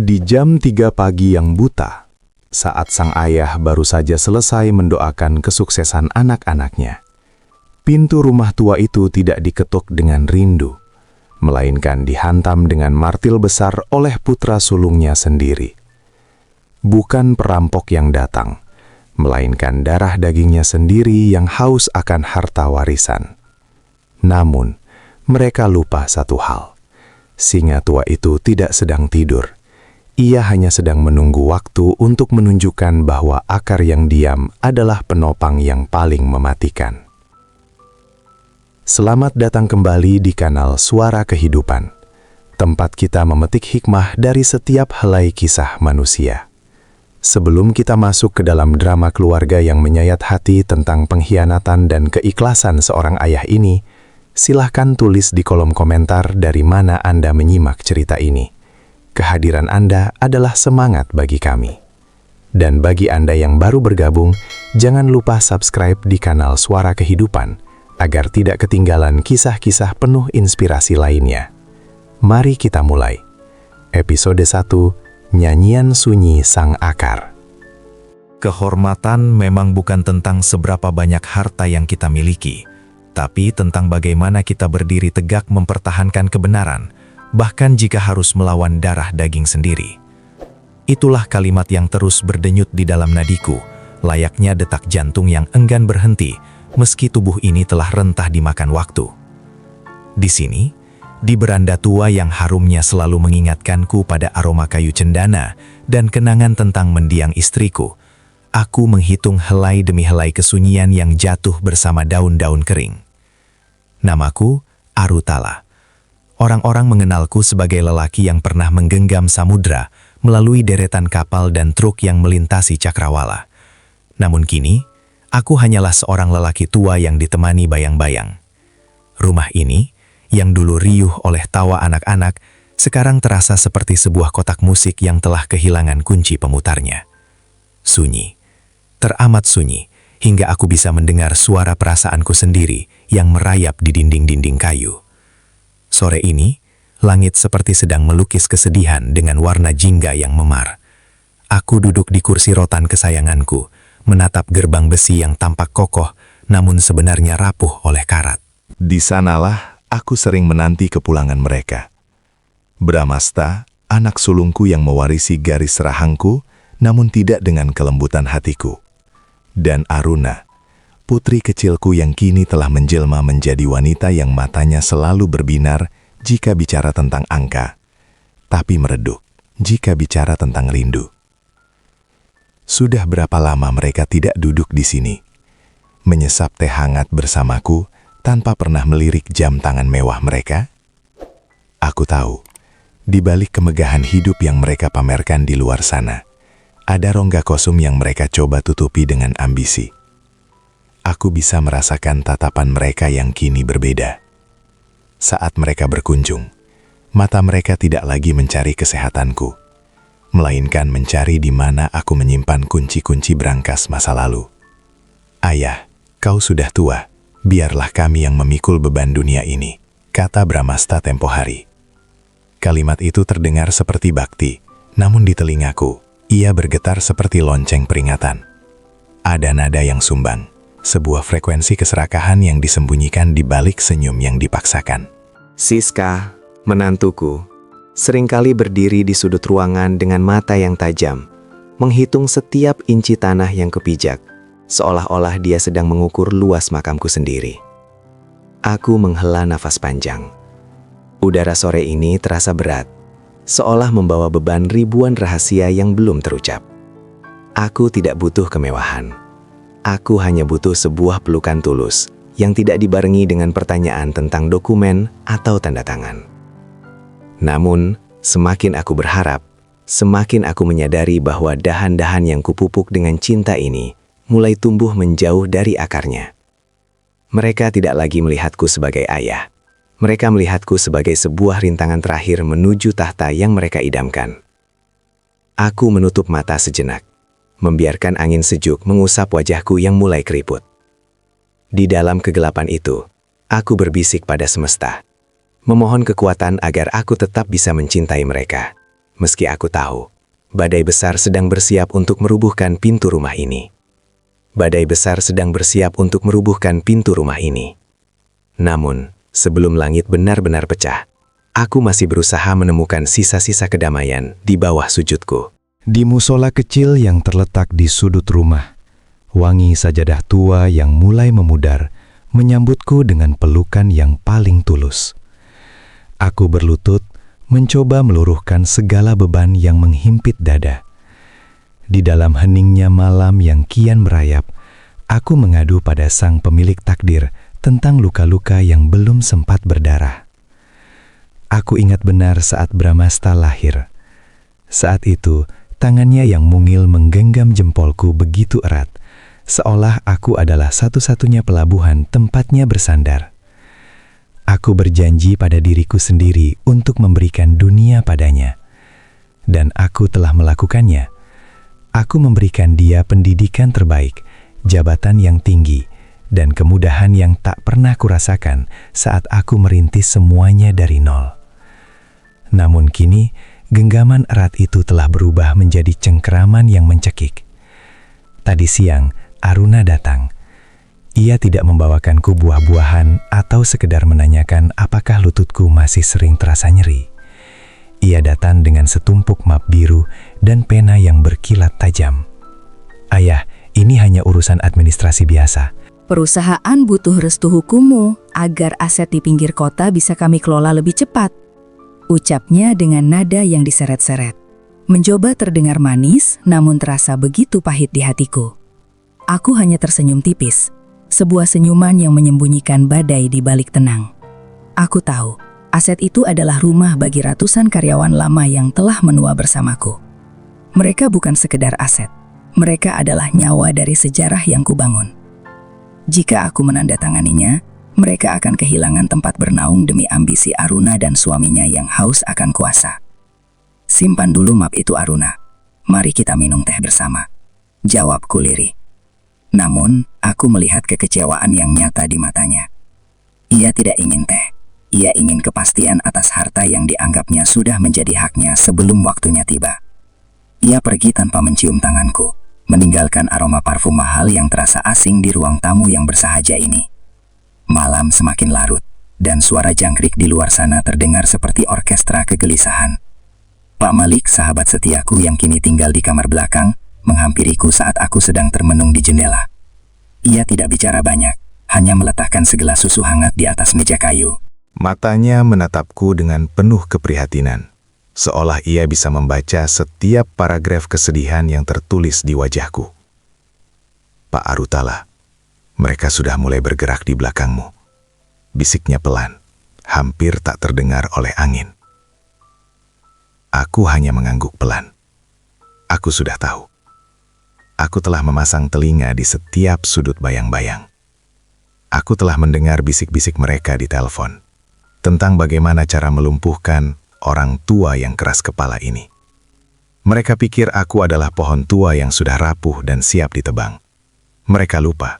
Di jam 3 pagi yang buta, saat sang ayah baru saja selesai mendoakan kesuksesan anak-anaknya, pintu rumah tua itu tidak diketuk dengan rindu, melainkan dihantam dengan martil besar oleh putra sulungnya sendiri. Bukan perampok yang datang, melainkan darah dagingnya sendiri yang haus akan harta warisan. Namun, mereka lupa satu hal. Singa tua itu tidak sedang tidur. Ia hanya sedang menunggu waktu untuk menunjukkan bahwa akar yang diam adalah penopang yang paling mematikan. Selamat datang kembali di kanal Suara Kehidupan, tempat kita memetik hikmah dari setiap helai kisah manusia. Sebelum kita masuk ke dalam drama keluarga yang menyayat hati tentang pengkhianatan dan keikhlasan seorang ayah ini, silahkan tulis di kolom komentar dari mana Anda menyimak cerita ini. Kehadiran Anda adalah semangat bagi kami. Dan bagi Anda yang baru bergabung, jangan lupa subscribe di kanal Suara Kehidupan agar tidak ketinggalan kisah-kisah penuh inspirasi lainnya. Mari kita mulai. Episode 1, Nyanyian Sunyi Sang Akar. Kehormatan memang bukan tentang seberapa banyak harta yang kita miliki, tapi tentang bagaimana kita berdiri tegak mempertahankan kebenaran, bahkan jika harus melawan darah daging sendiri. Itulah kalimat yang terus berdenyut di dalam nadiku, layaknya detak jantung yang enggan berhenti, meski tubuh ini telah rentah dimakan waktu. Di sini, di beranda tua yang harumnya selalu mengingatkanku pada aroma kayu cendana dan kenangan tentang mendiang istriku, aku menghitung helai demi helai kesunyian yang jatuh bersama daun-daun kering. Namaku Arutala. Orang-orang mengenalku sebagai lelaki yang pernah menggenggam samudra melalui deretan kapal dan truk yang melintasi cakrawala. Namun kini, aku hanyalah seorang lelaki tua yang ditemani bayang-bayang. Rumah ini, yang dulu riuh oleh tawa anak-anak, sekarang terasa seperti sebuah kotak musik yang telah kehilangan kunci pemutarnya. Sunyi, teramat sunyi, hingga aku bisa mendengar suara perasaanku sendiri yang merayap di dinding-dinding kayu. Sore ini, langit seperti sedang melukis kesedihan dengan warna jingga yang memar. Aku duduk di kursi rotan kesayanganku, menatap gerbang besi yang tampak kokoh, namun sebenarnya rapuh oleh karat. Di sanalah aku sering menanti kepulangan mereka. Bramasta, anak sulungku yang mewarisi garis rahangku, namun tidak dengan kelembutan hatiku. Dan Aruna, putri kecilku yang kini telah menjelma menjadi wanita yang matanya selalu berbinar jika bicara tentang angka, tapi meredup jika bicara tentang rindu. Sudah berapa lama mereka tidak duduk di sini, menyesap teh hangat bersamaku tanpa pernah melirik jam tangan mewah mereka? Aku tahu, di balik kemegahan hidup yang mereka pamerkan di luar sana, ada rongga kosong yang mereka coba tutupi dengan ambisi. Aku bisa merasakan tatapan mereka yang kini berbeda. Saat mereka berkunjung, mata mereka tidak lagi mencari kesehatanku, melainkan mencari di mana aku menyimpan kunci-kunci brankas masa lalu. Ayah, kau sudah tua, biarlah kami yang memikul beban dunia ini, kata Bramasta tempo hari. Kalimat itu terdengar seperti bakti, namun di telingaku, ia bergetar seperti lonceng peringatan. Ada nada yang sumbang, sebuah frekuensi keserakahan yang disembunyikan di balik senyum yang dipaksakan. Siska, menantuku, seringkali berdiri di sudut ruangan dengan mata yang tajam, menghitung setiap inci tanah yang kepijak, seolah-olah dia sedang mengukur luas makamku sendiri. Aku menghela nafas panjang. Udara sore ini terasa berat, seolah membawa beban ribuan rahasia yang belum terucap. Aku tidak butuh kemewahan. Aku hanya butuh sebuah pelukan tulus yang tidak dibarengi dengan pertanyaan tentang dokumen atau tanda tangan. Namun, semakin aku berharap, semakin aku menyadari bahwa dahan-dahan yang kupupuk dengan cinta ini mulai tumbuh menjauh dari akarnya. Mereka tidak lagi melihatku sebagai ayah. Mereka melihatku sebagai sebuah rintangan terakhir menuju tahta yang mereka idamkan. Aku menutup mata sejenak, membiarkan angin sejuk mengusap wajahku yang mulai keriput. Di dalam kegelapan itu, aku berbisik pada semesta, memohon kekuatan agar aku tetap bisa mencintai mereka, meski aku tahu, badai besar sedang bersiap untuk merubuhkan pintu rumah ini. Badai besar sedang bersiap untuk merubuhkan pintu rumah ini. Namun, sebelum langit benar-benar pecah, aku masih berusaha menemukan sisa-sisa kedamaian di bawah sujudku. Di musola kecil yang terletak di sudut rumah, wangi sajadah tua yang mulai memudar menyambutku dengan pelukan yang paling tulus. Aku berlutut, mencoba meluruhkan segala beban yang menghimpit dada. Di dalam heningnya malam yang kian merayap, aku mengadu pada sang pemilik takdir tentang luka-luka yang belum sempat berdarah. Aku ingat benar saat Bramasta lahir. Saat itu, tangannya yang mungil menggenggam jempolku begitu erat, seolah aku adalah satu-satunya pelabuhan tempatnya bersandar. Aku berjanji pada diriku sendiri untuk memberikan dunia padanya. Dan aku telah melakukannya. Aku memberikan dia pendidikan terbaik, jabatan yang tinggi, dan kemudahan yang tak pernah kurasakan saat aku merintis semuanya dari nol. Namun kini, genggaman erat itu telah berubah menjadi cengkeraman yang mencekik. Tadi siang, Aruna datang. Ia tidak membawakanku buah-buahan atau sekedar menanyakan apakah lututku masih sering terasa nyeri. Ia datang dengan setumpuk map biru dan pena yang berkilat tajam. Ayah, ini hanya urusan administrasi biasa. Perusahaan butuh restu hukummu agar aset di pinggir kota bisa kami kelola lebih cepat. Ucapnya dengan nada yang diseret-seret. Mencoba terdengar manis, namun terasa begitu pahit di hatiku. Aku hanya tersenyum tipis, sebuah senyuman yang menyembunyikan badai di balik tenang. Aku tahu, aset itu adalah rumah bagi ratusan karyawan lama yang telah menua bersamaku. Mereka bukan sekedar aset, mereka adalah nyawa dari sejarah yang kubangun. Jika aku menandatanganinya, mereka akan kehilangan tempat bernaung demi ambisi Aruna dan suaminya yang haus akan kuasa. Simpan dulu map itu, Aruna. Mari kita minum teh bersama. Jawabku lirih. Namun, aku melihat kekecewaan yang nyata di matanya. Ia tidak ingin teh. Ia ingin kepastian atas harta yang dianggapnya sudah menjadi haknya sebelum waktunya tiba. Ia pergi tanpa mencium tanganku, meninggalkan aroma parfum mahal yang terasa asing di ruang tamu yang bersahaja ini. Malam semakin larut, dan suara jangkrik di luar sana terdengar seperti orkestra kegelisahan. Pak Malik, sahabat setiaku yang kini tinggal di kamar belakang, menghampiriku saat aku sedang termenung di jendela. Ia tidak bicara banyak, hanya meletakkan segelas susu hangat di atas meja kayu. Matanya menatapku dengan penuh keprihatinan, seolah ia bisa membaca setiap paragraf kesedihan yang tertulis di wajahku. Pak Arutala, mereka sudah mulai bergerak di belakangmu. Bisiknya pelan, hampir tak terdengar oleh angin. Aku hanya mengangguk pelan. Aku sudah tahu. Aku telah memasang telinga di setiap sudut bayang-bayang. Aku telah mendengar bisik-bisik mereka di telepon tentang bagaimana cara melumpuhkan orang tua yang keras kepala ini. Mereka pikir aku adalah pohon tua yang sudah rapuh dan siap ditebang. Mereka lupa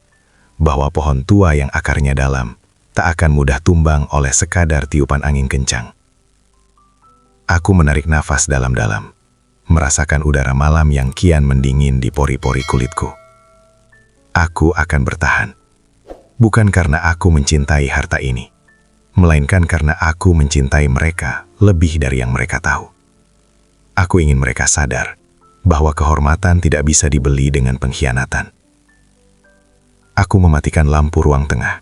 bahwa pohon tua yang akarnya dalam tak akan mudah tumbang oleh sekadar tiupan angin kencang. Aku menarik nafas dalam-dalam, merasakan udara malam yang kian mendingin di pori-pori kulitku. Aku akan bertahan, bukan karena aku mencintai harta ini, melainkan karena aku mencintai mereka lebih dari yang mereka tahu. Aku ingin mereka sadar bahwa kehormatan tidak bisa dibeli dengan pengkhianatan. Aku mematikan lampu ruang tengah,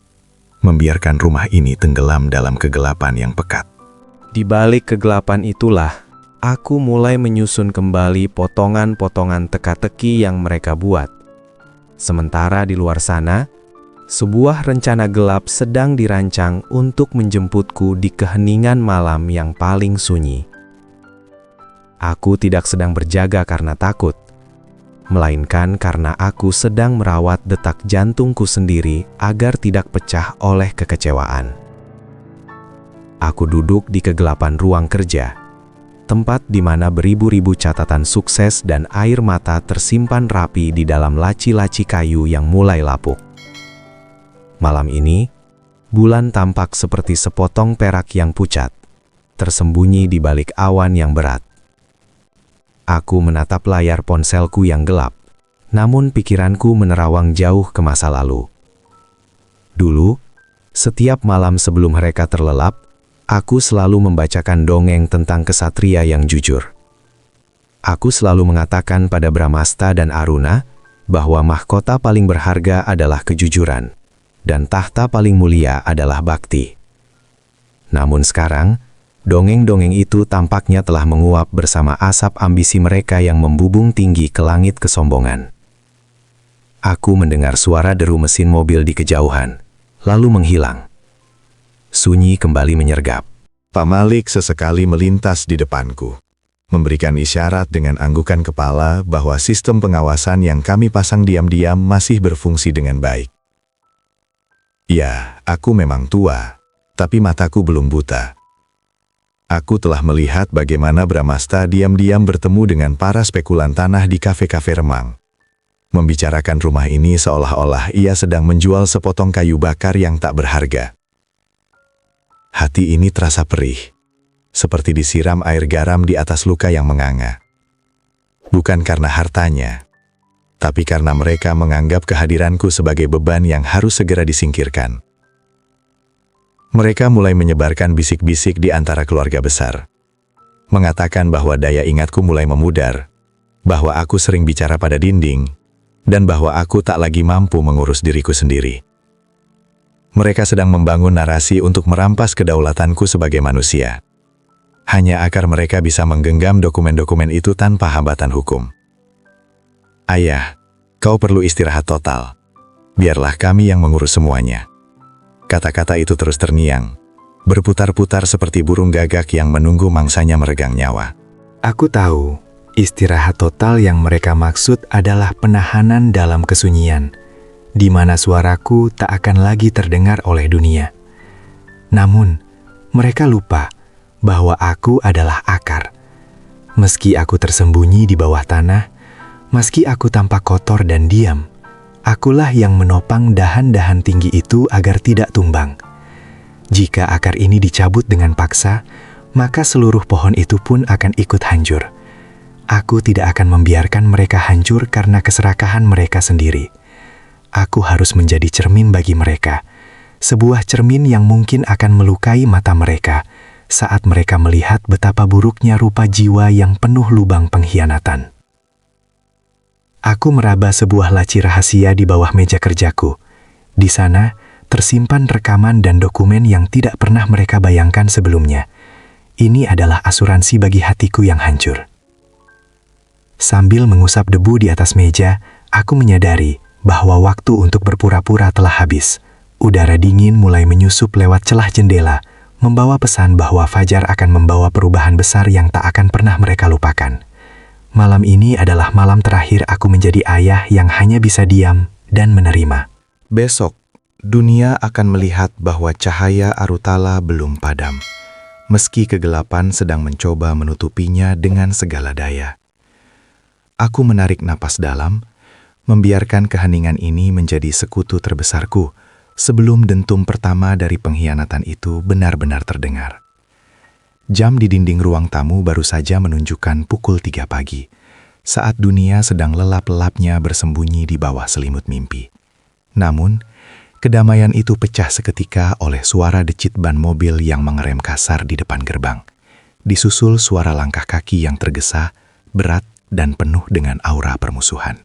membiarkan rumah ini tenggelam dalam kegelapan yang pekat. Di balik kegelapan itulah, aku mulai menyusun kembali potongan-potongan teka-teki yang mereka buat. Sementara di luar sana, sebuah rencana gelap sedang dirancang untuk menjemputku di keheningan malam yang paling sunyi. Aku tidak sedang berjaga karena takut, melainkan karena aku sedang merawat detak jantungku sendiri agar tidak pecah oleh kekecewaan. Aku duduk di kegelapan ruang kerja, tempat di mana beribu-ribu catatan sukses dan air mata tersimpan rapi di dalam laci-laci kayu yang mulai lapuk. Malam ini, bulan tampak seperti sepotong perak yang pucat, tersembunyi di balik awan yang berat. Aku menatap layar ponselku yang gelap, namun pikiranku menerawang jauh ke masa lalu. Dulu, setiap malam sebelum mereka terlelap, aku selalu membacakan dongeng tentang kesatria yang jujur. Aku selalu mengatakan pada Bramasta dan Aruna bahwa mahkota paling berharga adalah kejujuran, dan tahta paling mulia adalah bakti. Namun sekarang, dongeng-dongeng itu tampaknya telah menguap bersama asap ambisi mereka yang membubung tinggi ke langit kesombongan. Aku mendengar suara deru mesin mobil di kejauhan, lalu menghilang. Sunyi kembali menyergap. Pak Malik sesekali melintas di depanku, memberikan isyarat dengan anggukan kepala bahwa sistem pengawasan yang kami pasang diam-diam masih berfungsi dengan baik. Ya, aku memang tua, tapi mataku belum buta. Aku telah melihat bagaimana Bramasta diam-diam bertemu dengan para spekulan tanah di kafe-kafe Remang. Membicarakan rumah ini seolah-olah ia sedang menjual sepotong kayu bakar yang tak berharga. Hati ini terasa perih, seperti disiram air garam di atas luka yang menganga. Bukan karena hartanya, tapi karena mereka menganggap kehadiranku sebagai beban yang harus segera disingkirkan. Mereka mulai menyebarkan bisik-bisik di antara keluarga besar. Mengatakan bahwa daya ingatku mulai memudar, bahwa aku sering bicara pada dinding, dan bahwa aku tak lagi mampu mengurus diriku sendiri. Mereka sedang membangun narasi untuk merampas kedaulatanku sebagai manusia. Hanya agar mereka bisa menggenggam dokumen-dokumen itu tanpa hambatan hukum. Ayah, kau perlu istirahat total. Biarlah kami yang mengurus semuanya. Kata-kata itu terus terngiang, berputar-putar seperti burung gagak yang menunggu mangsanya meregang nyawa. Aku tahu, istirahat total yang mereka maksud adalah penahanan dalam kesunyian, di mana suaraku tak akan lagi terdengar oleh dunia. Namun, mereka lupa bahwa aku adalah akar. Meski aku tersembunyi di bawah tanah, meski aku tampak kotor dan diam, akulah yang menopang dahan-dahan tinggi itu agar tidak tumbang. Jika akar ini dicabut dengan paksa, maka seluruh pohon itu pun akan ikut hancur. Aku tidak akan membiarkan mereka hancur karena keserakahan mereka sendiri. Aku harus menjadi cermin bagi mereka, sebuah cermin yang mungkin akan melukai mata mereka saat mereka melihat betapa buruknya rupa jiwa yang penuh lubang pengkhianatan. Aku meraba sebuah laci rahasia di bawah meja kerjaku. Di sana, tersimpan rekaman dan dokumen yang tidak pernah mereka bayangkan sebelumnya. Ini adalah asuransi bagi hatiku yang hancur. Sambil mengusap debu di atas meja, aku menyadari bahwa waktu untuk berpura-pura telah habis. Udara dingin mulai menyusup lewat celah jendela, membawa pesan bahwa fajar akan membawa perubahan besar yang tak akan pernah mereka lupakan. Malam ini adalah malam terakhir aku menjadi ayah yang hanya bisa diam dan menerima. Besok, dunia akan melihat bahwa cahaya Arutala belum padam, meski kegelapan sedang mencoba menutupinya dengan segala daya. Aku menarik napas dalam, membiarkan keheningan ini menjadi sekutu terbesarku sebelum dentum pertama dari pengkhianatan itu benar-benar terdengar. Jam di dinding ruang tamu baru saja menunjukkan pukul 3 pagi, saat dunia sedang lelap-lelapnya bersembunyi di bawah selimut mimpi. Namun, kedamaian itu pecah seketika oleh suara decit ban mobil yang mengerem kasar di depan gerbang. Disusul suara langkah kaki yang tergesa, berat, dan penuh dengan aura permusuhan.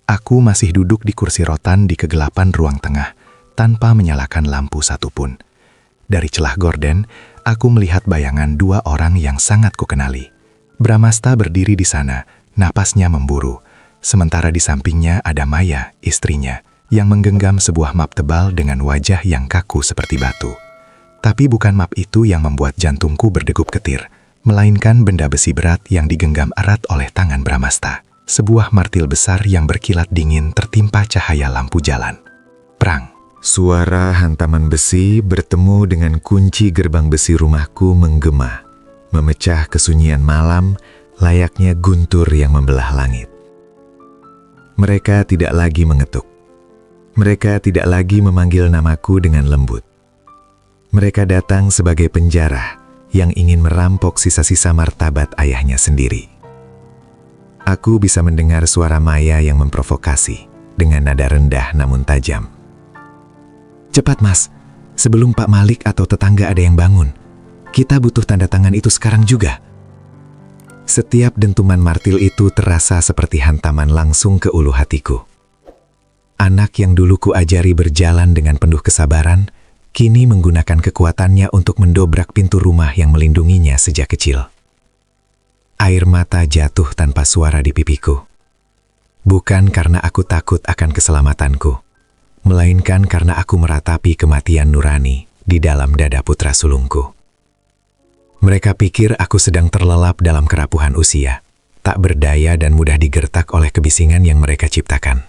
Aku masih duduk di kursi rotan di kegelapan ruang tengah, tanpa menyalakan lampu satupun. Dari celah gorden, aku melihat bayangan dua orang yang sangat kukenali. Bramasta berdiri di sana, napasnya memburu. Sementara di sampingnya ada Maya, istrinya, yang menggenggam sebuah map tebal dengan wajah yang kaku seperti batu. Tapi bukan map itu yang membuat jantungku berdegup ketir, melainkan benda besi berat yang digenggam erat oleh tangan Bramasta. Sebuah martil besar yang berkilat dingin tertimpa cahaya lampu jalan. Prang. Suara hantaman besi bertemu dengan kunci gerbang besi rumahku menggema, memecah kesunyian malam layaknya guntur yang membelah langit. Mereka tidak lagi mengetuk. Mereka tidak lagi memanggil namaku dengan lembut. Mereka datang sebagai penjara yang ingin merampok sisa-sisa martabat ayahnya sendiri. Aku bisa mendengar suara Maya yang memprovokasi dengan nada rendah namun tajam. Cepat Mas, sebelum Pak Malik atau tetangga ada yang bangun. Kita butuh tanda tangan itu sekarang juga. Setiap dentuman martil itu terasa seperti hantaman langsung ke ulu hatiku. Anak yang dulu kuajari berjalan dengan penuh kesabaran, kini menggunakan kekuatannya untuk mendobrak pintu rumah yang melindunginya sejak kecil. Air mata jatuh tanpa suara di pipiku. Bukan karena aku takut akan keselamatanku, melainkan karena aku meratapi kematian nurani di dalam dada putra sulungku. Mereka pikir aku sedang terlelap dalam kerapuhan usia, tak berdaya dan mudah digertak oleh kebisingan yang mereka ciptakan.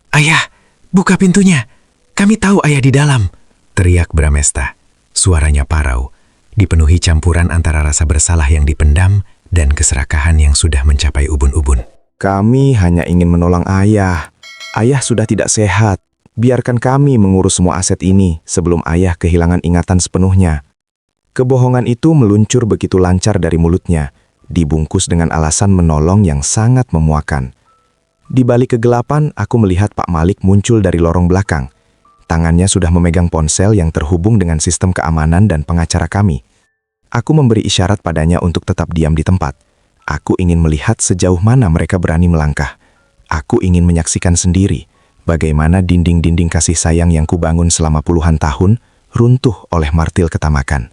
"Ayah, buka pintunya! Kami tahu ayah di dalam!" teriak Bramesta. Suaranya parau, dipenuhi campuran antara rasa bersalah yang dipendam dan keserakahan yang sudah mencapai ubun-ubun. Kami hanya ingin menolong ayah. Ayah sudah tidak sehat. Biarkan kami mengurus semua aset ini sebelum ayah kehilangan ingatan sepenuhnya. Kebohongan itu meluncur begitu lancar dari mulutnya, dibungkus dengan alasan menolong yang sangat memuakan. Di balik kegelapan, aku melihat Pak Malik muncul dari lorong belakang. Tangannya sudah memegang ponsel yang terhubung dengan sistem keamanan dan pengacara kami. Aku memberi isyarat padanya untuk tetap diam di tempat. Aku ingin melihat sejauh mana mereka berani melangkah. Aku ingin menyaksikan sendiri bagaimana dinding-dinding kasih sayang yang kubangun selama puluhan tahun runtuh oleh martil ketamakan.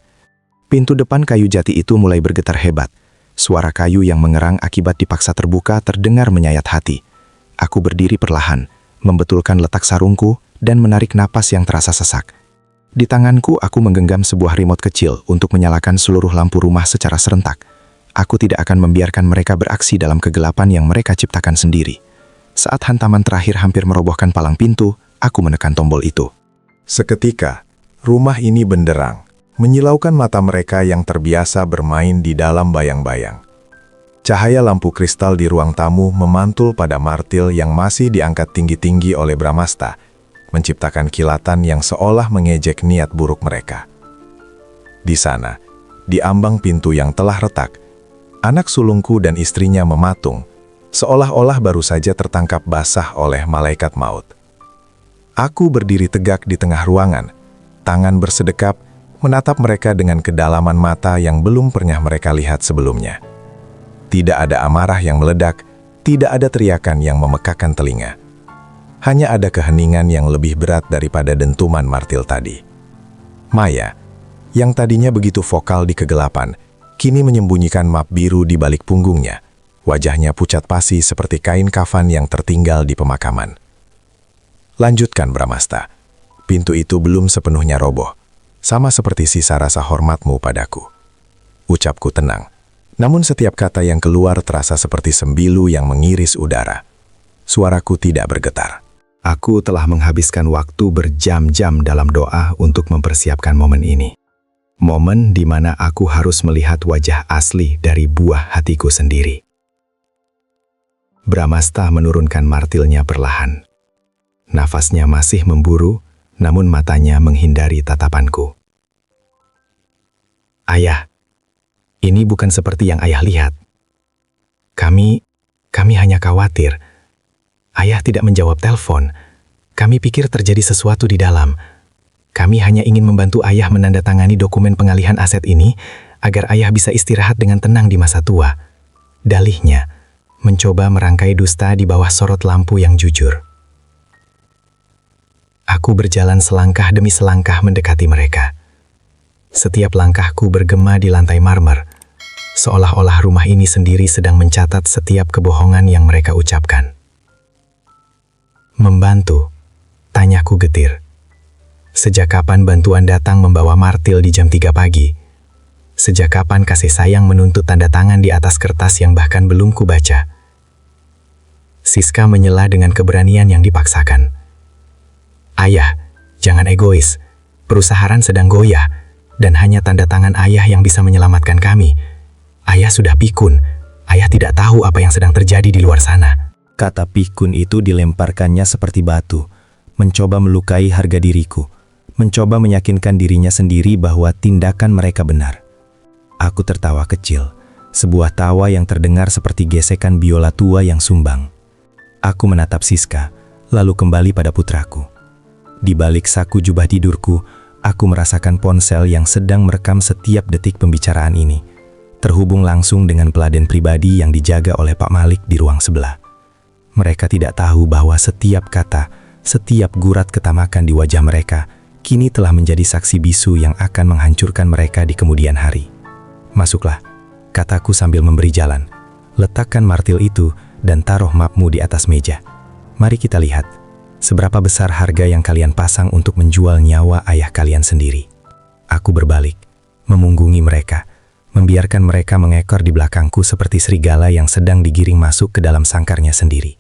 Pintu depan kayu jati itu mulai bergetar hebat. Suara kayu yang mengerang akibat dipaksa terbuka terdengar menyayat hati. Aku berdiri perlahan, membetulkan letak sarungku dan menarik napas yang terasa sesak. Di tanganku aku menggenggam sebuah remote kecil untuk menyalakan seluruh lampu rumah secara serentak. Aku tidak akan membiarkan mereka beraksi dalam kegelapan yang mereka ciptakan sendiri. Saat hantaman terakhir hampir merobohkan palang pintu, aku menekan tombol itu. Seketika, rumah ini benderang, menyilaukan mata mereka yang terbiasa bermain di dalam bayang-bayang. Cahaya lampu kristal di ruang tamu memantul pada martil yang masih diangkat tinggi-tinggi oleh Bramasta, menciptakan kilatan yang seolah mengejek niat buruk mereka. Di sana, di ambang pintu yang telah retak, anak sulungku dan istrinya mematung, seolah-olah baru saja tertangkap basah oleh malaikat maut. Aku berdiri tegak di tengah ruangan, tangan bersedekap, menatap mereka dengan kedalaman mata yang belum pernah mereka lihat sebelumnya. Tidak ada amarah yang meledak, tidak ada teriakan yang memekakan telinga. Hanya ada keheningan yang lebih berat daripada dentuman martil tadi. Maya, yang tadinya begitu vokal di kegelapan, kini menyembunyikan map biru di balik punggungnya. Wajahnya pucat pasi seperti kain kafan yang tertinggal di pemakaman. Lanjutkan, Bramasta. Pintu itu belum sepenuhnya roboh. Sama seperti sisa rasa hormatmu padaku. Ucapku tenang, namun setiap kata yang keluar terasa seperti sembilu yang mengiris udara. Suaraku tidak bergetar. Aku telah menghabiskan waktu berjam-jam dalam doa untuk mempersiapkan momen ini. Momen di mana aku harus melihat wajah asli dari buah hatiku sendiri. Bramasta menurunkan martilnya perlahan. Nafasnya masih memburu, namun matanya menghindari tatapanku. "Ayah, ini bukan seperti yang ayah lihat. Kami hanya khawatir. Ayah tidak menjawab telepon. Kami pikir terjadi sesuatu di dalam. Kami hanya ingin membantu ayah menandatangani dokumen pengalihan aset ini agar ayah bisa istirahat dengan tenang di masa tua." Dalihnya, mencoba merangkai dusta di bawah sorot lampu yang jujur. Aku berjalan selangkah demi selangkah mendekati mereka. Setiap langkahku bergema di lantai marmer, seolah-olah rumah ini sendiri sedang mencatat setiap kebohongan yang mereka ucapkan. "Membantu?" tanyaku getir. Sejak kapan bantuan datang membawa martil di jam 3 pagi? Sejak kapan kasih sayang menuntut tanda tangan di atas kertas yang bahkan belum kubaca? Siska menyela dengan keberanian yang dipaksakan. "Ayah, jangan egois. Perusahaan sedang goyah, dan hanya tanda tangan ayah yang bisa menyelamatkan kami. Ayah sudah pikun. Ayah tidak tahu apa yang sedang terjadi di luar sana." Kata pikun itu dilemparkannya seperti batu, mencoba melukai harga diriku, mencoba meyakinkan dirinya sendiri bahwa tindakan mereka benar. Aku tertawa kecil, Sebuah tawa yang terdengar seperti gesekan biola tua yang sumbang. Aku menatap Siska, lalu kembali pada putraku. Di balik saku jubah tidurku, aku merasakan ponsel yang sedang merekam setiap detik pembicaraan ini, terhubung langsung dengan peladen pribadi yang dijaga oleh Pak Malik di ruang sebelah. Mereka tidak tahu bahwa setiap kata, setiap gurat ketamakan di wajah mereka, kini telah menjadi saksi bisu yang akan menghancurkan mereka di kemudian hari. Masuklah, kataku sambil memberi jalan. Letakkan martil itu dan taruh mapmu di atas meja. Mari kita lihat, seberapa besar harga yang kalian pasang untuk menjual nyawa ayah kalian sendiri. Aku berbalik, memunggungi mereka, membiarkan mereka mengekor di belakangku seperti serigala yang sedang digiring masuk ke dalam sangkarnya sendiri.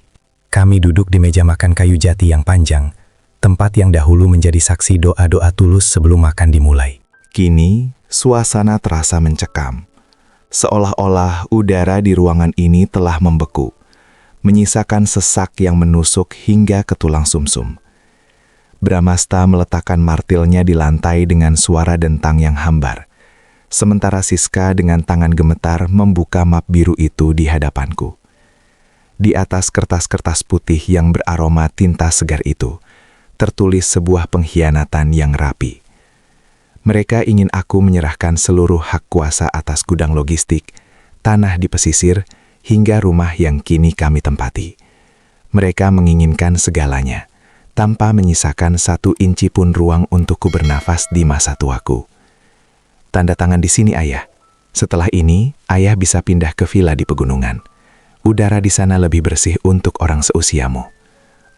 Kami duduk di meja makan kayu jati yang panjang, tempat yang dahulu menjadi saksi doa-doa tulus sebelum makan dimulai. Kini, suasana terasa mencekam. Seolah-olah udara di ruangan ini telah membeku, menyisakan sesak yang menusuk hingga ke tulang sumsum. Bramasta meletakkan martilnya di lantai dengan suara dentang yang hambar, sementara Siska dengan tangan gemetar membuka map biru itu di hadapanku. Di atas kertas-kertas putih yang beraroma tinta segar itu, tertulis sebuah pengkhianatan yang rapi. Mereka ingin aku menyerahkan seluruh hak kuasa atas gudang logistik, tanah di pesisir, hingga rumah yang kini kami tempati. Mereka menginginkan segalanya, tanpa menyisakan 1 inci pun ruang untukku bernafas di masa tuaku. Tanda tangan di sini, Ayah. Setelah ini, Ayah bisa pindah ke villa di pegunungan. Udara di sana lebih bersih untuk orang seusiamu,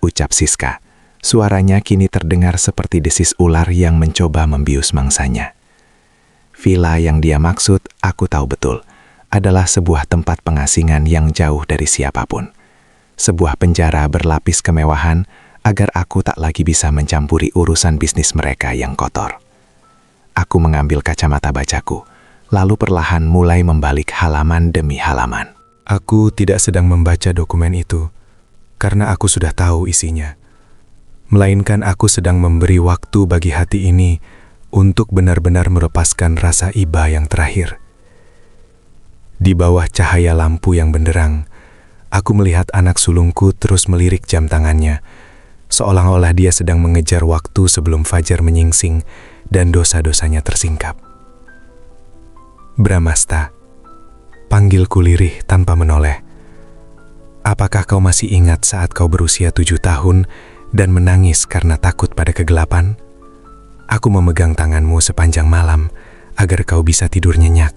ucap Siska. Suaranya kini terdengar seperti desis ular yang mencoba membius mangsanya. Villa yang dia maksud, aku tahu betul, adalah sebuah tempat pengasingan yang jauh dari siapapun. Sebuah penjara berlapis kemewahan agar aku tak lagi bisa mencampuri urusan bisnis mereka yang kotor. Aku mengambil kacamata bacaku, lalu perlahan mulai membalik halaman demi halaman. Aku tidak sedang membaca dokumen itu, karena aku sudah tahu isinya. Melainkan aku sedang memberi waktu bagi hati ini untuk benar-benar melepaskan rasa iba yang terakhir. Di bawah cahaya lampu yang benderang, aku melihat anak sulungku terus melirik jam tangannya, seolah-olah dia sedang mengejar waktu sebelum fajar menyingsing dan dosa-dosanya tersingkap. Bramasta, panggilku lirih tanpa menoleh. Apakah kau masih ingat saat kau berusia 7 tahun dan menangis karena takut pada kegelapan? Aku memegang tanganmu sepanjang malam agar kau bisa tidur nyenyak.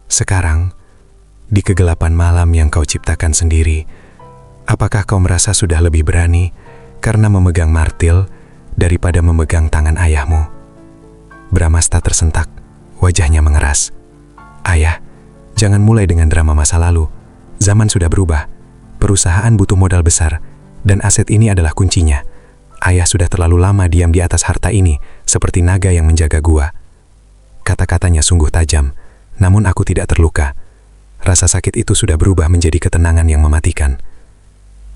Sekarang, di kegelapan malam yang kau ciptakan sendiri, apakah kau merasa sudah lebih berani karena memegang martil daripada memegang tangan ayahmu? Bramasta tersentak, wajahnya mengeras. Ayah, jangan mulai dengan drama masa lalu. Zaman sudah berubah. Perusahaan butuh modal besar, dan aset ini adalah kuncinya. Ayah sudah terlalu lama diam di atas harta ini, seperti naga yang menjaga gua. Kata-katanya sungguh tajam, namun aku tidak terluka. Rasa sakit itu sudah berubah menjadi ketenangan yang mematikan.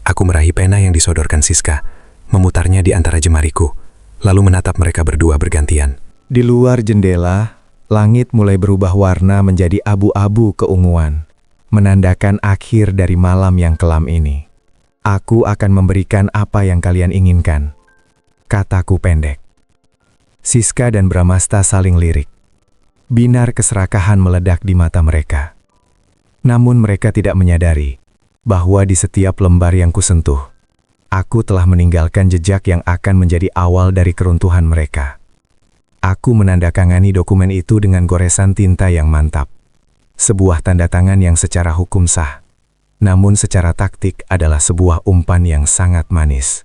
Aku meraih pena yang disodorkan Siska, memutarnya di antara jemariku, lalu menatap mereka berdua bergantian. Di luar jendela, langit mulai berubah warna menjadi abu-abu keunguan, menandakan akhir dari malam yang kelam ini. Aku akan memberikan apa yang kalian inginkan, kataku pendek. Siska dan Bramasta saling lirik. Binar keserakahan meledak di mata mereka. Namun mereka tidak menyadari bahwa di setiap lembar yang kusentuh, aku telah meninggalkan jejak yang akan menjadi awal dari keruntuhan mereka. Aku menandatangani dokumen itu dengan goresan tinta yang mantap. Sebuah tanda tangan yang secara hukum sah, namun secara taktik adalah sebuah umpan yang sangat manis.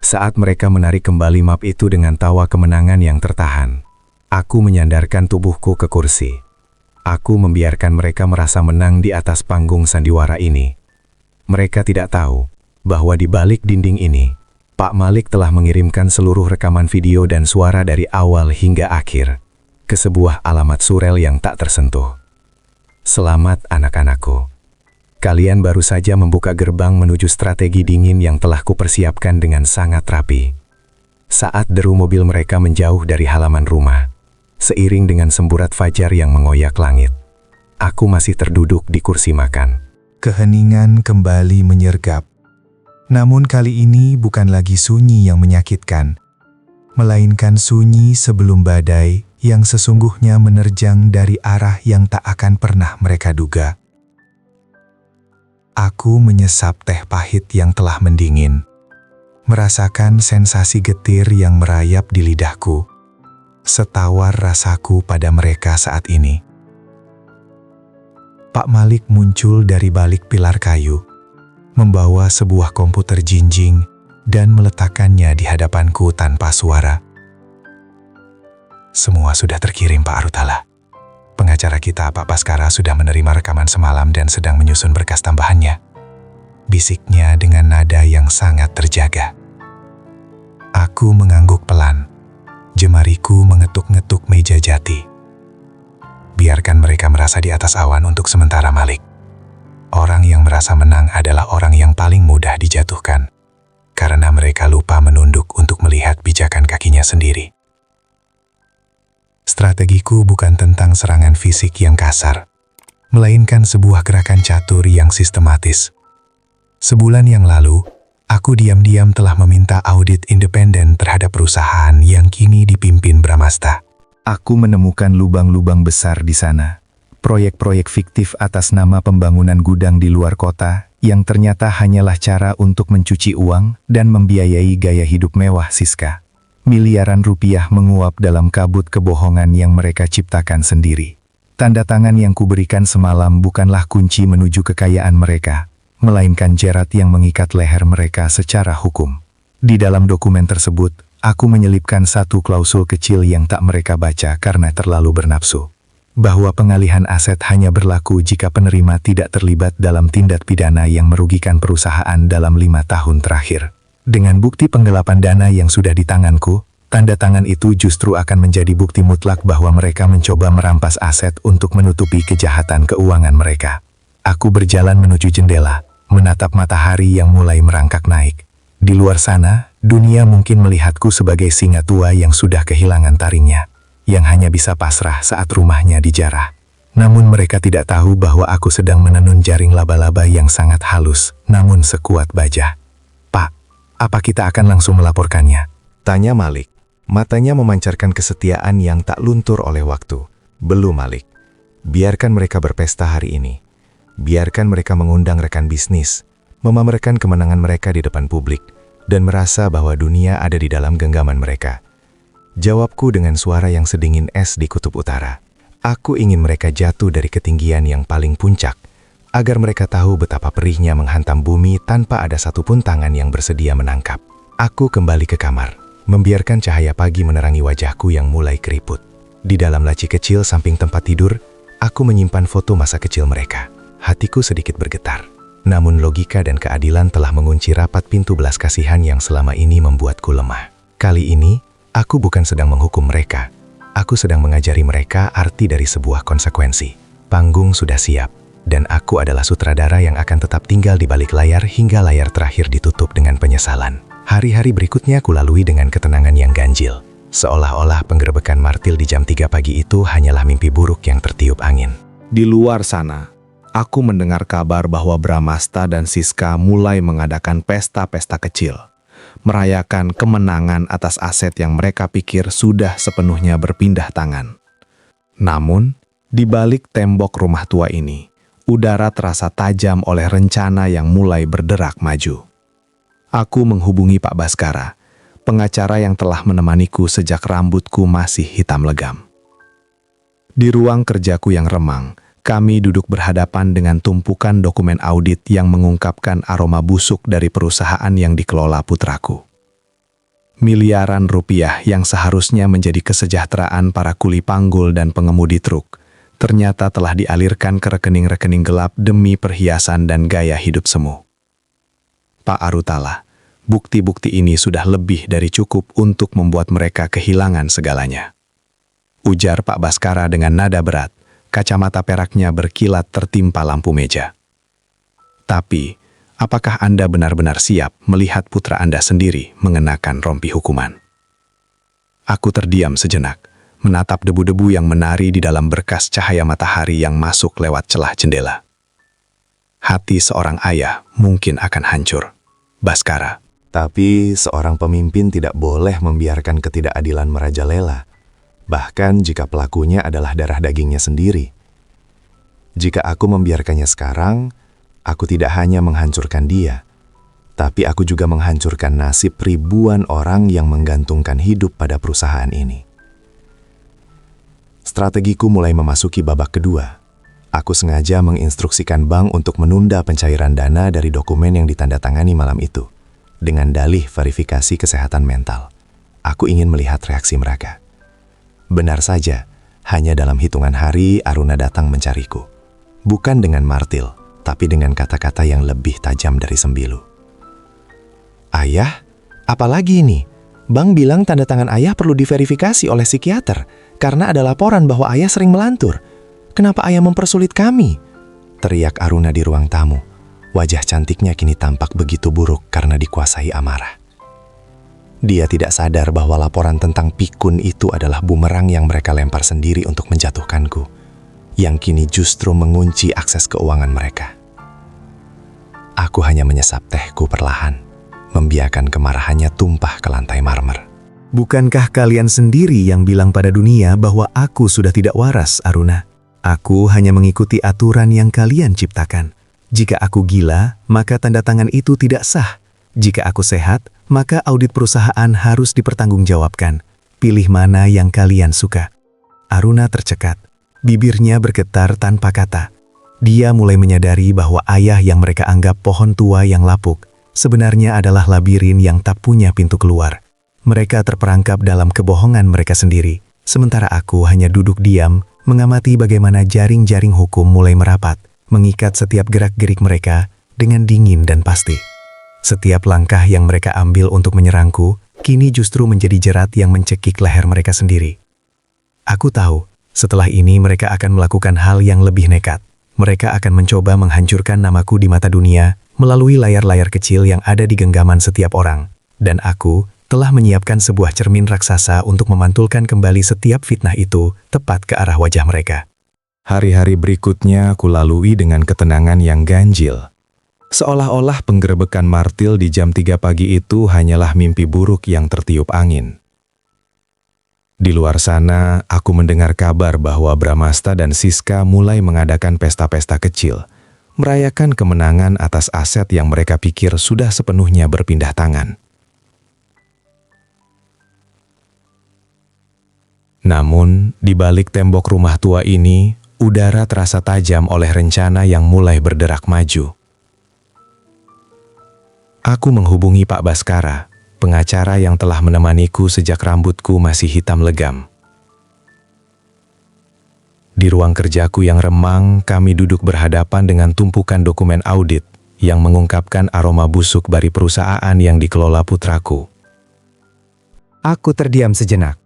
Saat mereka menarik kembali map itu dengan tawa kemenangan yang tertahan, aku menyandarkan tubuhku ke kursi. Aku membiarkan mereka merasa menang di atas panggung sandiwara ini. Mereka tidak tahu bahwa di balik dinding ini, Pak Malik telah mengirimkan seluruh rekaman video dan suara dari awal hingga akhir ke sebuah alamat surel yang tak tersentuh. Selamat anak-anakku. Kalian baru saja membuka gerbang menuju strategi dingin yang telah kupersiapkan dengan sangat rapi. Saat deru mobil mereka menjauh dari halaman rumah, seiring dengan semburat fajar yang mengoyak langit, Aku masih terduduk di kursi makan. Keheningan kembali menyergap. Namun kali ini bukan lagi sunyi yang menyakitkan, melainkan sunyi sebelum badai yang sesungguhnya menerjang dari arah yang tak akan pernah mereka duga. Aku menyesap teh pahit yang telah mendingin, merasakan sensasi getir yang merayap di lidahku, setawar rasaku pada mereka saat ini. Pak Malik muncul dari balik pilar kayu, membawa sebuah komputer jinjing dan meletakkannya di hadapanku tanpa suara. Semua sudah terkirim, Pak Arutala. Pengacara kita, Pak Baskara, sudah menerima rekaman semalam dan sedang menyusun berkas tambahannya. Bisiknya dengan nada yang sangat terjaga. Aku mengangguk pelan. Jemariku mengetuk-ngetuk meja jati. Biarkan mereka merasa di atas awan untuk sementara, Malik. Orang yang merasa menang adalah orang yang paling mudah dijatuhkan, karena mereka lupa menunduk untuk melihat pijakan kakinya sendiri. Strategiku bukan tentang serangan fisik yang kasar, melainkan sebuah gerakan catur yang sistematis. Sebulan yang lalu, aku diam-diam telah meminta audit independen terhadap perusahaan yang kini dipimpin Bramasta. Aku menemukan lubang-lubang besar di sana. Proyek-proyek fiktif atas nama pembangunan gudang di luar kota yang ternyata hanyalah cara untuk mencuci uang dan membiayai gaya hidup mewah Siska. Miliaran rupiah menguap dalam kabut kebohongan yang mereka ciptakan sendiri. Tanda tangan yang kuberikan semalam bukanlah kunci menuju kekayaan mereka, melainkan jerat yang mengikat leher mereka secara hukum. Di dalam dokumen tersebut, aku menyelipkan satu klausul kecil yang tak mereka baca karena terlalu bernafsu. Bahwa pengalihan aset hanya berlaku jika penerima tidak terlibat dalam tindak pidana yang merugikan perusahaan dalam 5 tahun terakhir. Dengan bukti penggelapan dana yang sudah di tanganku, tanda tangan itu justru akan menjadi bukti mutlak bahwa mereka mencoba merampas aset untuk menutupi kejahatan keuangan mereka. Aku berjalan menuju jendela, menatap matahari yang mulai merangkak naik. Di luar sana, dunia mungkin melihatku sebagai singa tua yang sudah kehilangan taringnya, yang hanya bisa pasrah saat rumahnya dijarah. Namun mereka tidak tahu bahwa aku sedang menenun jaring laba-laba yang sangat halus, namun sekuat baja. Pak, apa kita akan langsung melaporkannya? Tanya Malik. Matanya memancarkan kesetiaan yang tak luntur oleh waktu. Belum, Malik. Biarkan mereka berpesta hari ini. Biarkan mereka mengundang rekan bisnis, memamerkan kemenangan mereka di depan publik, dan merasa bahwa dunia ada di dalam genggaman mereka. Jawabku dengan suara yang sedingin es di kutub utara. Aku ingin mereka jatuh dari ketinggian yang paling puncak, agar mereka tahu betapa perihnya menghantam bumi tanpa ada satupun tangan yang bersedia menangkap. Aku kembali ke kamar, membiarkan cahaya pagi menerangi wajahku yang mulai keriput. Di dalam laci kecil samping tempat tidur, aku menyimpan foto masa kecil mereka. Hatiku sedikit bergetar. Namun logika dan keadilan telah mengunci rapat pintu belas kasihan yang selama ini membuatku lemah. Kali ini, aku bukan sedang menghukum mereka. Aku sedang mengajari mereka arti dari sebuah konsekuensi. Panggung sudah siap, dan aku adalah sutradara yang akan tetap tinggal di balik layar hingga layar terakhir ditutup dengan penyesalan. Hari-hari berikutnya kulalui dengan ketenangan yang ganjil. Seolah-olah penggerebekan Martil di jam 3 pagi itu hanyalah mimpi buruk yang tertiup angin. Di luar sana, aku mendengar kabar bahwa Bramasta dan Siska mulai mengadakan pesta-pesta kecil, merayakan kemenangan atas aset yang mereka pikir sudah sepenuhnya berpindah tangan. Namun, di balik tembok rumah tua ini, udara terasa tajam oleh rencana yang mulai berderak maju. Aku menghubungi Pak Baskara, pengacara yang telah menemaniku sejak rambutku masih hitam legam. Di ruang kerjaku yang remang, kami duduk berhadapan dengan tumpukan dokumen audit yang mengungkapkan aroma busuk dari perusahaan yang dikelola putraku. Miliaran rupiah yang seharusnya menjadi kesejahteraan para kuli panggul dan pengemudi truk, ternyata telah dialirkan ke rekening-rekening gelap demi perhiasan dan gaya hidup semu. Pak Arutala, bukti-bukti ini sudah lebih dari cukup untuk membuat mereka kehilangan segalanya. Ujar Pak Baskara dengan nada berat. Kacamata peraknya berkilat tertimpa lampu meja. Tapi, apakah Anda benar-benar siap melihat putra Anda sendiri mengenakan rompi hukuman? Aku terdiam sejenak, menatap debu-debu yang menari di dalam berkas cahaya matahari yang masuk lewat celah jendela. Hati seorang ayah mungkin akan hancur. Baskara. Tapi seorang pemimpin tidak boleh membiarkan ketidakadilan merajalela, bahkan jika pelakunya adalah darah dagingnya sendiri. Jika aku membiarkannya sekarang, aku tidak hanya menghancurkan dia, tapi aku juga menghancurkan nasib ribuan orang yang menggantungkan hidup pada perusahaan ini. Strategiku mulai memasuki babak kedua. Aku sengaja menginstruksikan bank untuk menunda pencairan dana dari dokumen yang ditandatangani malam itu, dengan dalih verifikasi kesehatan mental. Aku ingin melihat reaksi mereka. Benar saja, hanya dalam hitungan hari Aruna datang mencariku. Bukan dengan martil, tapi dengan kata-kata yang lebih tajam dari sembilu. Ayah, apalagi ini? Bank bilang tanda tangan ayah perlu diverifikasi oleh psikiater karena ada laporan bahwa ayah sering melantur. Kenapa ayah mempersulit kami? Teriak Aruna di ruang tamu. Wajah cantiknya kini tampak begitu buruk karena dikuasai amarah. Dia tidak sadar bahwa laporan tentang pikun itu adalah bumerang yang mereka lempar sendiri untuk menjatuhkanku, yang kini justru mengunci akses keuangan mereka. Aku hanya menyesap tehku perlahan, membiarkan kemarahannya tumpah ke lantai marmer. Bukankah kalian sendiri yang bilang pada dunia bahwa aku sudah tidak waras, Aruna? Aku hanya mengikuti aturan yang kalian ciptakan. Jika aku gila, maka tanda tangan itu tidak sah. Jika aku sehat, maka audit perusahaan harus dipertanggungjawabkan. Pilih mana yang kalian suka. Aruna tercekat. Bibirnya bergetar tanpa kata. Dia mulai menyadari bahwa ayah yang mereka anggap pohon tua yang lapuk, sebenarnya adalah labirin yang tak punya pintu keluar. Mereka terperangkap dalam kebohongan mereka sendiri, sementara aku hanya duduk diam, mengamati bagaimana jaring-jaring hukum mulai merapat, mengikat setiap gerak-gerik mereka dengan dingin dan pasti. Setiap langkah yang mereka ambil untuk menyerangku, kini justru menjadi jerat yang mencekik leher mereka sendiri. Aku tahu, setelah ini mereka akan melakukan hal yang lebih nekat. Mereka akan mencoba menghancurkan namaku di mata dunia melalui layar-layar kecil yang ada di genggaman setiap orang. Dan aku telah menyiapkan sebuah cermin raksasa untuk memantulkan kembali setiap fitnah itu tepat ke arah wajah mereka. Hari-hari berikutnya aku lalui dengan ketenangan yang ganjil. Seolah-olah penggerebekan martil di jam 3 pagi itu hanyalah mimpi buruk yang tertiup angin. Di luar sana, aku mendengar kabar bahwa Bramasta dan Siska mulai mengadakan pesta-pesta kecil, merayakan kemenangan atas aset yang mereka pikir sudah sepenuhnya berpindah tangan. Namun, di balik tembok rumah tua ini, udara terasa tajam oleh rencana yang mulai berderak maju. Aku menghubungi Pak Baskara, pengacara yang telah menemaniku sejak rambutku masih hitam legam. Di ruang kerjaku yang remang, kami duduk berhadapan dengan tumpukan dokumen audit yang mengungkapkan aroma busuk dari perusahaan yang dikelola putraku. Aku terdiam sejenak,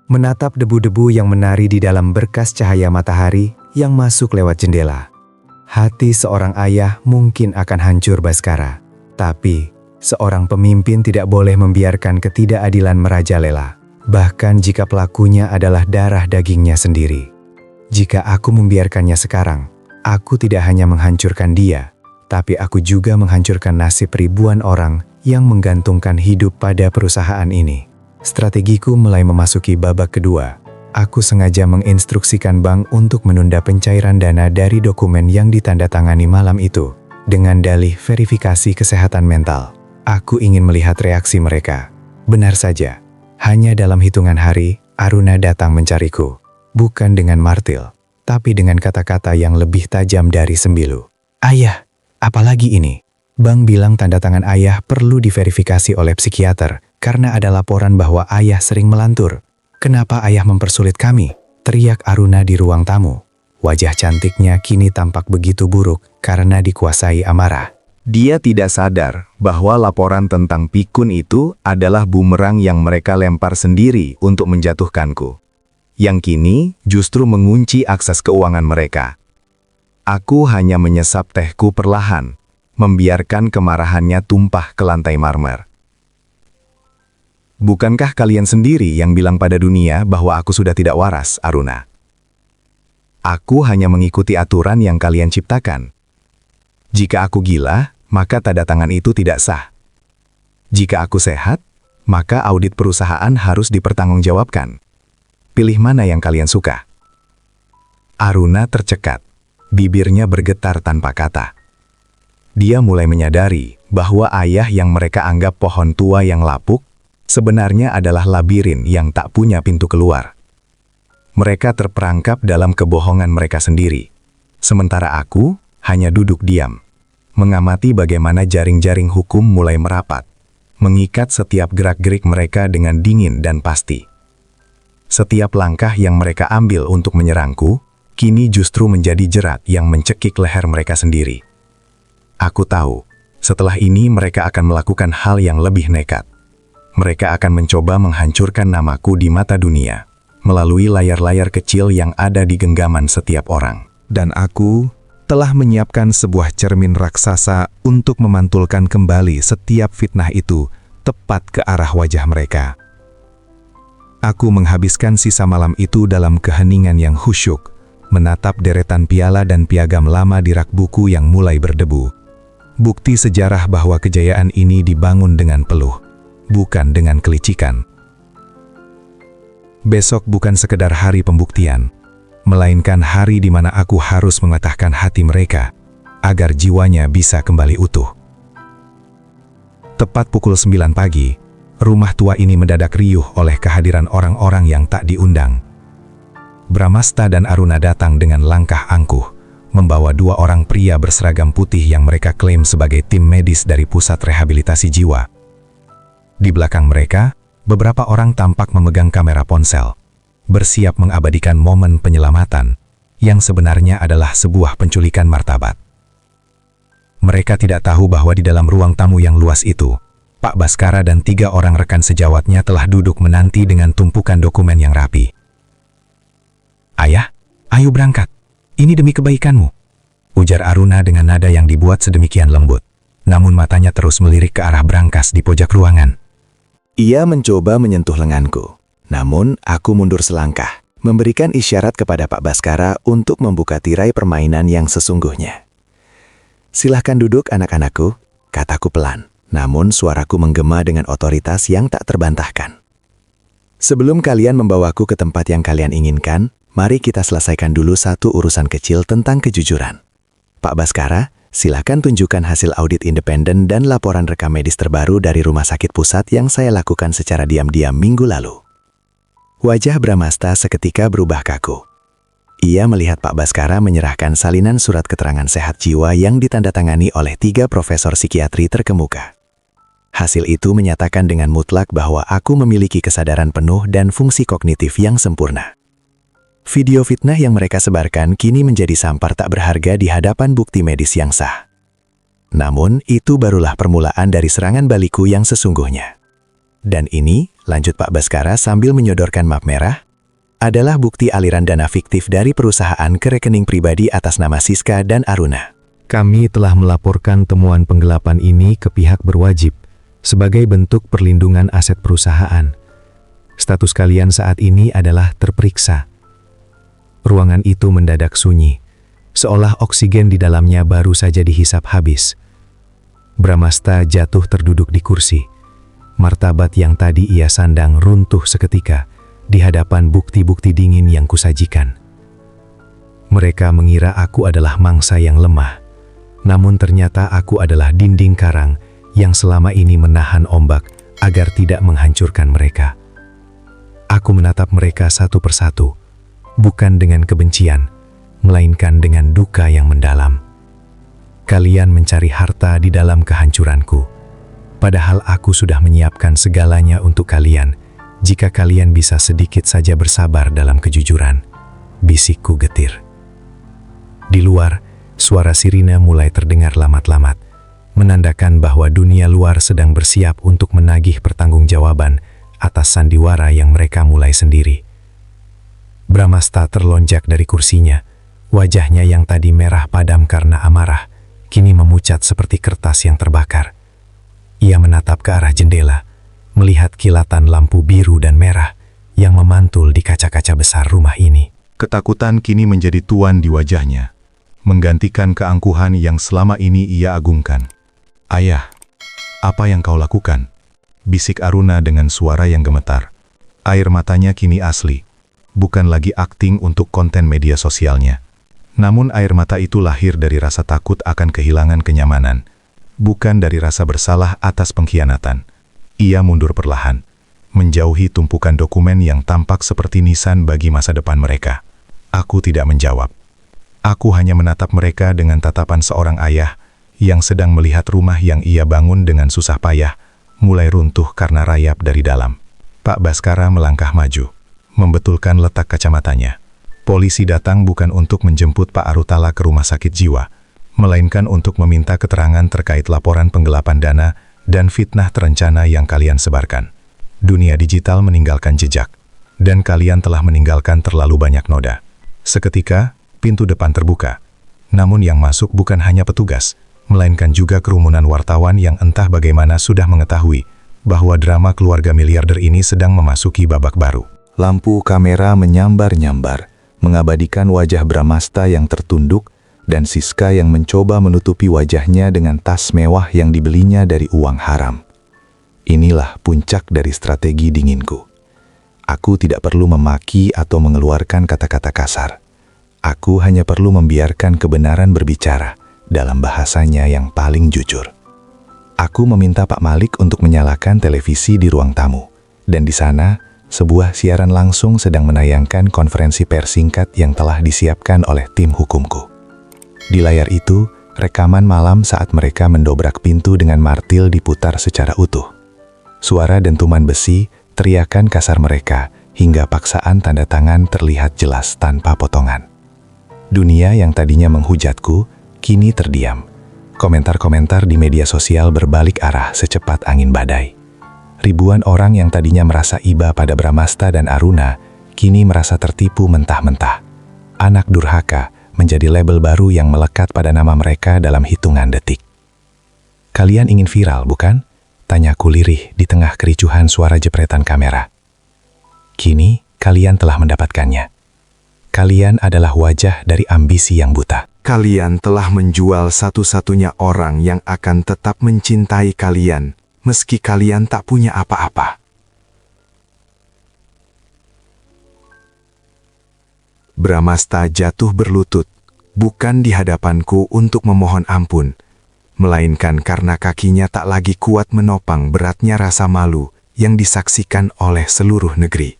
menatap debu-debu yang menari di dalam berkas cahaya matahari yang masuk lewat jendela. Hati seorang ayah mungkin akan hancur, Baskara. Tapi, seorang pemimpin tidak boleh membiarkan ketidakadilan merajalela, bahkan jika pelakunya adalah darah dagingnya sendiri. Jika aku membiarkannya sekarang, aku tidak hanya menghancurkan dia, tapi aku juga menghancurkan nasib ribuan orang yang menggantungkan hidup pada perusahaan ini. Strategiku mulai memasuki babak kedua. Aku sengaja menginstruksikan bank untuk menunda pencairan dana dari dokumen yang ditandatangani malam itu, dengan dalih verifikasi kesehatan mental. Aku ingin melihat reaksi mereka. Benar saja, hanya dalam hitungan hari, Aruna datang mencariku. Bukan dengan martil, tapi dengan kata-kata yang lebih tajam dari sembilu. Ayah, apalagi ini? Bank bilang tanda tangan ayah perlu diverifikasi oleh psikiater karena ada laporan bahwa ayah sering melantur. Kenapa ayah mempersulit kami? Teriak Aruna di ruang tamu. Wajah cantiknya kini tampak begitu buruk karena dikuasai amarah. Dia tidak sadar bahwa laporan tentang pikun itu adalah bumerang yang mereka lempar sendiri untuk menjatuhkanku, yang kini justru mengunci akses keuangan mereka. Aku hanya menyesap tehku perlahan, membiarkan kemarahannya tumpah ke lantai marmer. Bukankah kalian sendiri yang bilang pada dunia bahwa aku sudah tidak waras, Aruna? Aku hanya mengikuti aturan yang kalian ciptakan. Jika aku gila, maka tanda tangan itu tidak sah. Jika aku sehat, maka audit perusahaan harus dipertanggungjawabkan. Pilih mana yang kalian suka. Aruna tercekat. Bibirnya bergetar tanpa kata. Dia mulai menyadari bahwa ayah yang mereka anggap pohon tua yang lapuk sebenarnya adalah labirin yang tak punya pintu keluar. Mereka terperangkap dalam kebohongan mereka sendiri. Sementara aku hanya duduk diam, mengamati bagaimana jaring-jaring hukum mulai merapat, mengikat setiap gerak-gerik mereka dengan dingin dan pasti. Setiap langkah yang mereka ambil untuk menyerangku, kini justru menjadi jerat yang mencekik leher mereka sendiri. Aku tahu, setelah ini mereka akan melakukan hal yang lebih nekat. Mereka akan mencoba menghancurkan namaku di mata dunia, melalui layar-layar kecil yang ada di genggaman setiap orang. Dan aku telah menyiapkan sebuah cermin raksasa untuk memantulkan kembali setiap fitnah itu tepat ke arah wajah mereka. Aku menghabiskan sisa malam itu dalam keheningan yang khusyuk, menatap deretan piala dan piagam lama di rak buku yang mulai berdebu. Bukti sejarah bahwa kejayaan ini dibangun dengan peluh, bukan dengan kelicikan. Besok bukan sekedar hari pembuktian, melainkan hari di mana aku harus mematahkan hati mereka, agar jiwanya bisa kembali utuh. Tepat pukul 9 pagi, rumah tua ini mendadak riuh oleh kehadiran orang-orang yang tak diundang. Bramasta dan Aruna datang dengan langkah angkuh, membawa 2 orang pria berseragam putih yang mereka klaim sebagai tim medis dari pusat rehabilitasi jiwa. Di belakang mereka, beberapa orang tampak memegang kamera ponsel, bersiap mengabadikan momen penyelamatan, yang sebenarnya adalah sebuah penculikan martabat. Mereka tidak tahu bahwa di dalam ruang tamu yang luas itu, Pak Baskara dan 3 orang rekan sejawatnya telah duduk menanti dengan tumpukan dokumen yang rapi. "Ayah, ayo berangkat. Ini demi kebaikanmu," ujar Aruna dengan nada yang dibuat sedemikian lembut, namun matanya terus melirik ke arah brankas di pojok ruangan. Ia mencoba menyentuh lenganku, namun aku mundur selangkah, memberikan isyarat kepada Pak Baskara untuk membuka tirai permainan yang sesungguhnya. "Silahkan duduk anak-anakku," kataku pelan, namun suaraku menggema dengan otoritas yang tak terbantahkan. "Sebelum kalian membawaku ke tempat yang kalian inginkan, mari kita selesaikan dulu satu urusan kecil tentang kejujuran. Pak Baskara, silakan tunjukkan hasil audit independen dan laporan rekam medis terbaru dari rumah sakit pusat yang saya lakukan secara diam-diam minggu lalu." Wajah Bramasta seketika berubah kaku. Ia melihat Pak Baskara menyerahkan salinan surat keterangan sehat jiwa yang ditandatangani oleh 3 profesor psikiatri terkemuka. Hasil itu menyatakan dengan mutlak bahwa aku memiliki kesadaran penuh dan fungsi kognitif yang sempurna. Video fitnah yang mereka sebarkan kini menjadi sampar tak berharga di hadapan bukti medis yang sah. Namun, itu barulah permulaan dari serangan balikku yang sesungguhnya. Dan ini, lanjut Pak Baskara sambil menyodorkan map merah, adalah bukti aliran dana fiktif dari perusahaan ke rekening pribadi atas nama Siska dan Aruna. Kami telah melaporkan temuan penggelapan ini ke pihak berwajib sebagai bentuk perlindungan aset perusahaan. Status kalian saat ini adalah terperiksa. Ruangan itu mendadak sunyi, seolah oksigen di dalamnya baru saja dihisap habis. Bramasta jatuh terduduk di kursi. Martabat yang tadi ia sandang runtuh seketika di hadapan bukti-bukti dingin yang kusajikan. Mereka mengira aku adalah mangsa yang lemah, namun ternyata aku adalah dinding karang yang selama ini menahan ombak agar tidak menghancurkan mereka. Aku menatap mereka satu persatu, bukan dengan kebencian, melainkan dengan duka yang mendalam. Kalian mencari harta di dalam kehancuranku, padahal aku sudah menyiapkan segalanya untuk kalian jika kalian bisa sedikit saja bersabar dalam kejujuran, bisikku getir. Di luar, suara sirine mulai terdengar lamat-lamat, menandakan bahwa dunia luar sedang bersiap untuk menagih pertanggungjawaban atas sandiwara yang mereka mulai sendiri. Bramasta terlonjak dari kursinya, wajahnya yang tadi merah padam karena amarah, kini memucat seperti kertas yang terbakar. Ia menatap ke arah jendela, melihat kilatan lampu biru dan merah yang memantul di kaca-kaca besar rumah ini. Ketakutan kini menjadi tuan di wajahnya, menggantikan keangkuhan yang selama ini ia agungkan. "Ayah, apa yang kau lakukan?" bisik Aruna dengan suara yang gemetar. Air matanya kini asli, bukan lagi akting untuk konten media sosialnya. Namun air mata itu lahir dari rasa takut akan kehilangan kenyamanan, bukan dari rasa bersalah atas pengkhianatan. Ia mundur perlahan, menjauhi tumpukan dokumen yang tampak seperti nisan bagi masa depan mereka. Aku tidak menjawab. Aku hanya menatap mereka dengan tatapan seorang ayah yang sedang melihat rumah yang ia bangun dengan susah payah, mulai runtuh karena rayap dari dalam. Pak Baskara melangkah maju, membetulkan letak kacamatanya. Polisi datang bukan untuk menjemput Pak Arutala ke rumah sakit jiwa, melainkan untuk meminta keterangan terkait laporan penggelapan dana dan fitnah terencana yang kalian sebarkan. Dunia digital meninggalkan jejak, dan kalian telah meninggalkan terlalu banyak noda. Seketika, pintu depan terbuka. Namun yang masuk bukan hanya petugas, melainkan juga kerumunan wartawan yang entah bagaimana sudah mengetahui bahwa drama keluarga miliarder ini sedang memasuki babak baru. Lampu kamera menyambar-nyambar, mengabadikan wajah Bramasta yang tertunduk dan Siska yang mencoba menutupi wajahnya dengan tas mewah yang dibelinya dari uang haram. Inilah puncak dari strategi dinginku. Aku tidak perlu memaki atau mengeluarkan kata-kata kasar. Aku hanya perlu membiarkan kebenaran berbicara dalam bahasanya yang paling jujur. Aku meminta Pak Malik untuk menyalakan televisi di ruang tamu, dan di sana sebuah siaran langsung sedang menayangkan konferensi pers singkat yang telah disiapkan oleh tim hukumku. Di layar itu, rekaman malam saat mereka mendobrak pintu dengan martil diputar secara utuh. Suara dentuman besi, teriakan kasar mereka, hingga paksaan tanda tangan terlihat jelas tanpa potongan. Dunia yang tadinya menghujatku, kini terdiam. Komentar-komentar di media sosial berbalik arah secepat angin badai. Ribuan orang yang tadinya merasa iba pada Bramasta dan Aruna, kini merasa tertipu mentah-mentah. Anak durhaka menjadi label baru yang melekat pada nama mereka dalam hitungan detik. "Kalian ingin viral, bukan?" tanyaku lirih di tengah kericuhan suara jepretan kamera. Kini, kalian telah mendapatkannya. Kalian adalah wajah dari ambisi yang buta. Kalian telah menjual satu-satunya orang yang akan tetap mencintai kalian, meski kalian tak punya apa-apa. Bramasta jatuh berlutut, bukan di hadapanku untuk memohon ampun, melainkan karena kakinya tak lagi kuat menopang beratnya rasa malu yang disaksikan oleh seluruh negeri.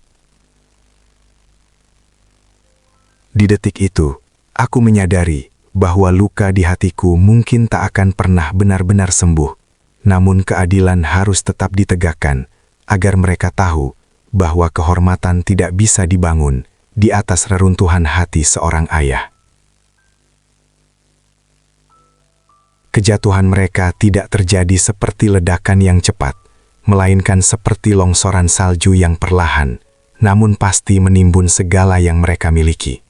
Di detik itu, aku menyadari bahwa luka di hatiku mungkin tak akan pernah benar-benar sembuh, namun keadilan harus tetap ditegakkan agar mereka tahu bahwa kehormatan tidak bisa dibangun di atas reruntuhan hati seorang ayah. Kejatuhan mereka tidak terjadi seperti ledakan yang cepat, melainkan seperti longsoran salju yang perlahan, namun pasti menimbun segala yang mereka miliki.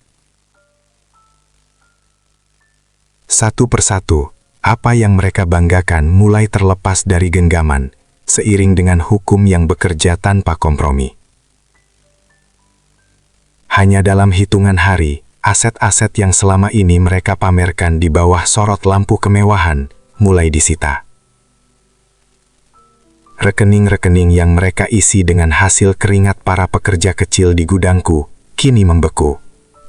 Satu persatu, apa yang mereka banggakan mulai terlepas dari genggaman, seiring dengan hukum yang bekerja tanpa kompromi. Hanya dalam hitungan hari, aset-aset yang selama ini mereka pamerkan di bawah sorot lampu kemewahan mulai disita. Rekening-rekening yang mereka isi dengan hasil keringat para pekerja kecil di gudangku kini membeku.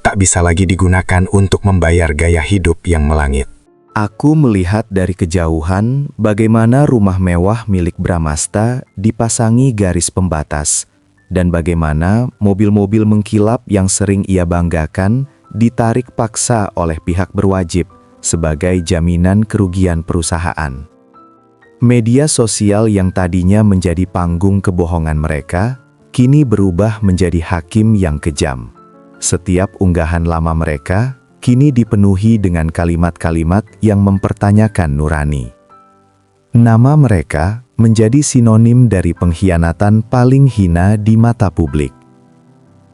Tak bisa lagi digunakan untuk membayar gaya hidup yang melangit. Aku melihat dari kejauhan bagaimana rumah mewah milik Bramasta dipasangi garis pembatas, dan bagaimana mobil-mobil mengkilap yang sering ia banggakan ditarik paksa oleh pihak berwajib sebagai jaminan kerugian perusahaan. Media sosial yang tadinya menjadi panggung kebohongan mereka, kini berubah menjadi hakim yang kejam. Setiap unggahan lama mereka kini dipenuhi dengan kalimat-kalimat yang mempertanyakan nurani. Nama mereka menjadi sinonim dari pengkhianatan paling hina di mata publik.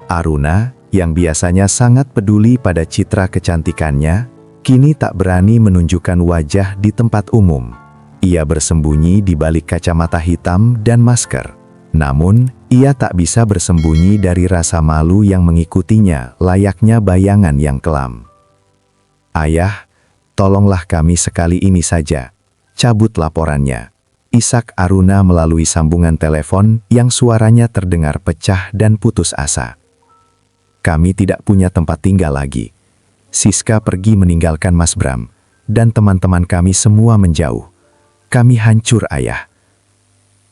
Aruna, yang biasanya sangat peduli pada citra kecantikannya, kini tak berani menunjukkan wajah di tempat umum. Ia bersembunyi di balik kacamata hitam dan masker, Namun, ia tak bisa bersembunyi dari rasa malu yang mengikutinya, layaknya bayangan yang kelam. "Ayah, tolonglah kami sekali ini saja. Cabut laporannya." Ishak Aruna melalui sambungan telepon yang suaranya terdengar pecah dan putus asa. "Kami tidak punya tempat tinggal lagi. Siska pergi meninggalkan Mas Bram, dan teman-teman kami semua menjauh. Kami hancur, Ayah."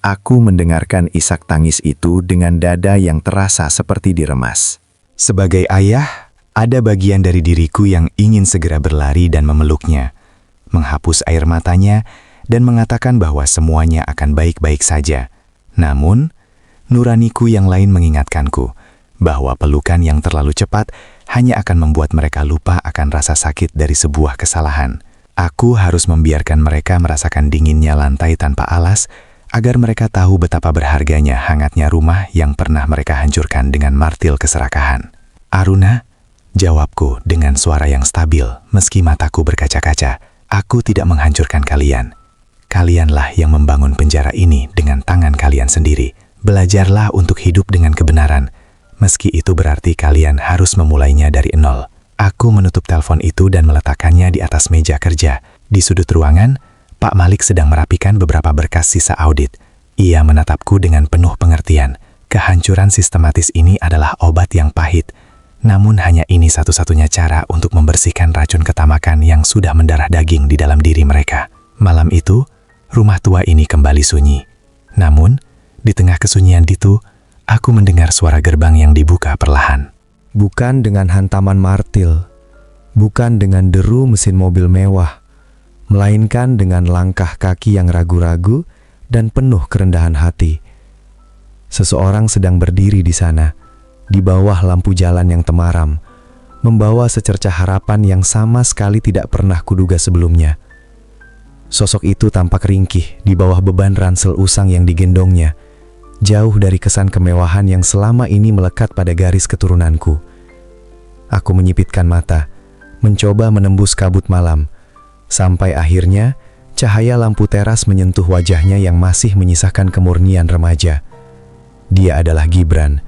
Aku mendengarkan isak tangis itu dengan dada yang terasa seperti diremas. Sebagai ayah, ada bagian dari diriku yang ingin segera berlari dan memeluknya, menghapus air matanya, dan mengatakan bahwa semuanya akan baik-baik saja. Namun, nuraniku yang lain mengingatkanku bahwa pelukan yang terlalu cepat hanya akan membuat mereka lupa akan rasa sakit dari sebuah kesalahan. Aku harus membiarkan mereka merasakan dinginnya lantai tanpa alas, agar mereka tahu betapa berharganya hangatnya rumah yang pernah mereka hancurkan dengan martil keserakahan. "Aruna," jawabku dengan suara yang stabil meski mataku berkaca-kaca, "aku tidak menghancurkan kalian. Kalianlah yang membangun penjara ini dengan tangan kalian sendiri. Belajarlah untuk hidup dengan kebenaran, meski itu berarti kalian harus memulainya dari nol." Aku menutup telepon itu dan meletakkannya di atas meja kerja. Di sudut ruangan, Pak Malik sedang merapikan beberapa berkas sisa audit. Ia menatapku dengan penuh pengertian. Kehancuran sistematis ini adalah obat yang pahit. Namun hanya ini satu-satunya cara untuk membersihkan racun ketamakan yang sudah mendarah daging di dalam diri mereka. Malam itu, rumah tua ini kembali sunyi. Namun, di tengah kesunyian itu, aku mendengar suara gerbang yang dibuka perlahan. Bukan dengan hantaman martil, bukan dengan deru mesin mobil mewah, melainkan dengan langkah kaki yang ragu-ragu dan penuh kerendahan hati. Seseorang sedang berdiri di sana, di bawah lampu jalan yang temaram, membawa secercah harapan yang sama sekali tidak pernah kuduga sebelumnya. Sosok itu tampak ringkih di bawah beban ransel usang yang digendongnya, jauh dari kesan kemewahan yang selama ini melekat pada garis keturunanku. Aku menyipitkan mata, mencoba menembus kabut malam, sampai akhirnya cahaya lampu teras menyentuh wajahnya yang masih menyisakan kemurnian remaja. Dia adalah Gibran,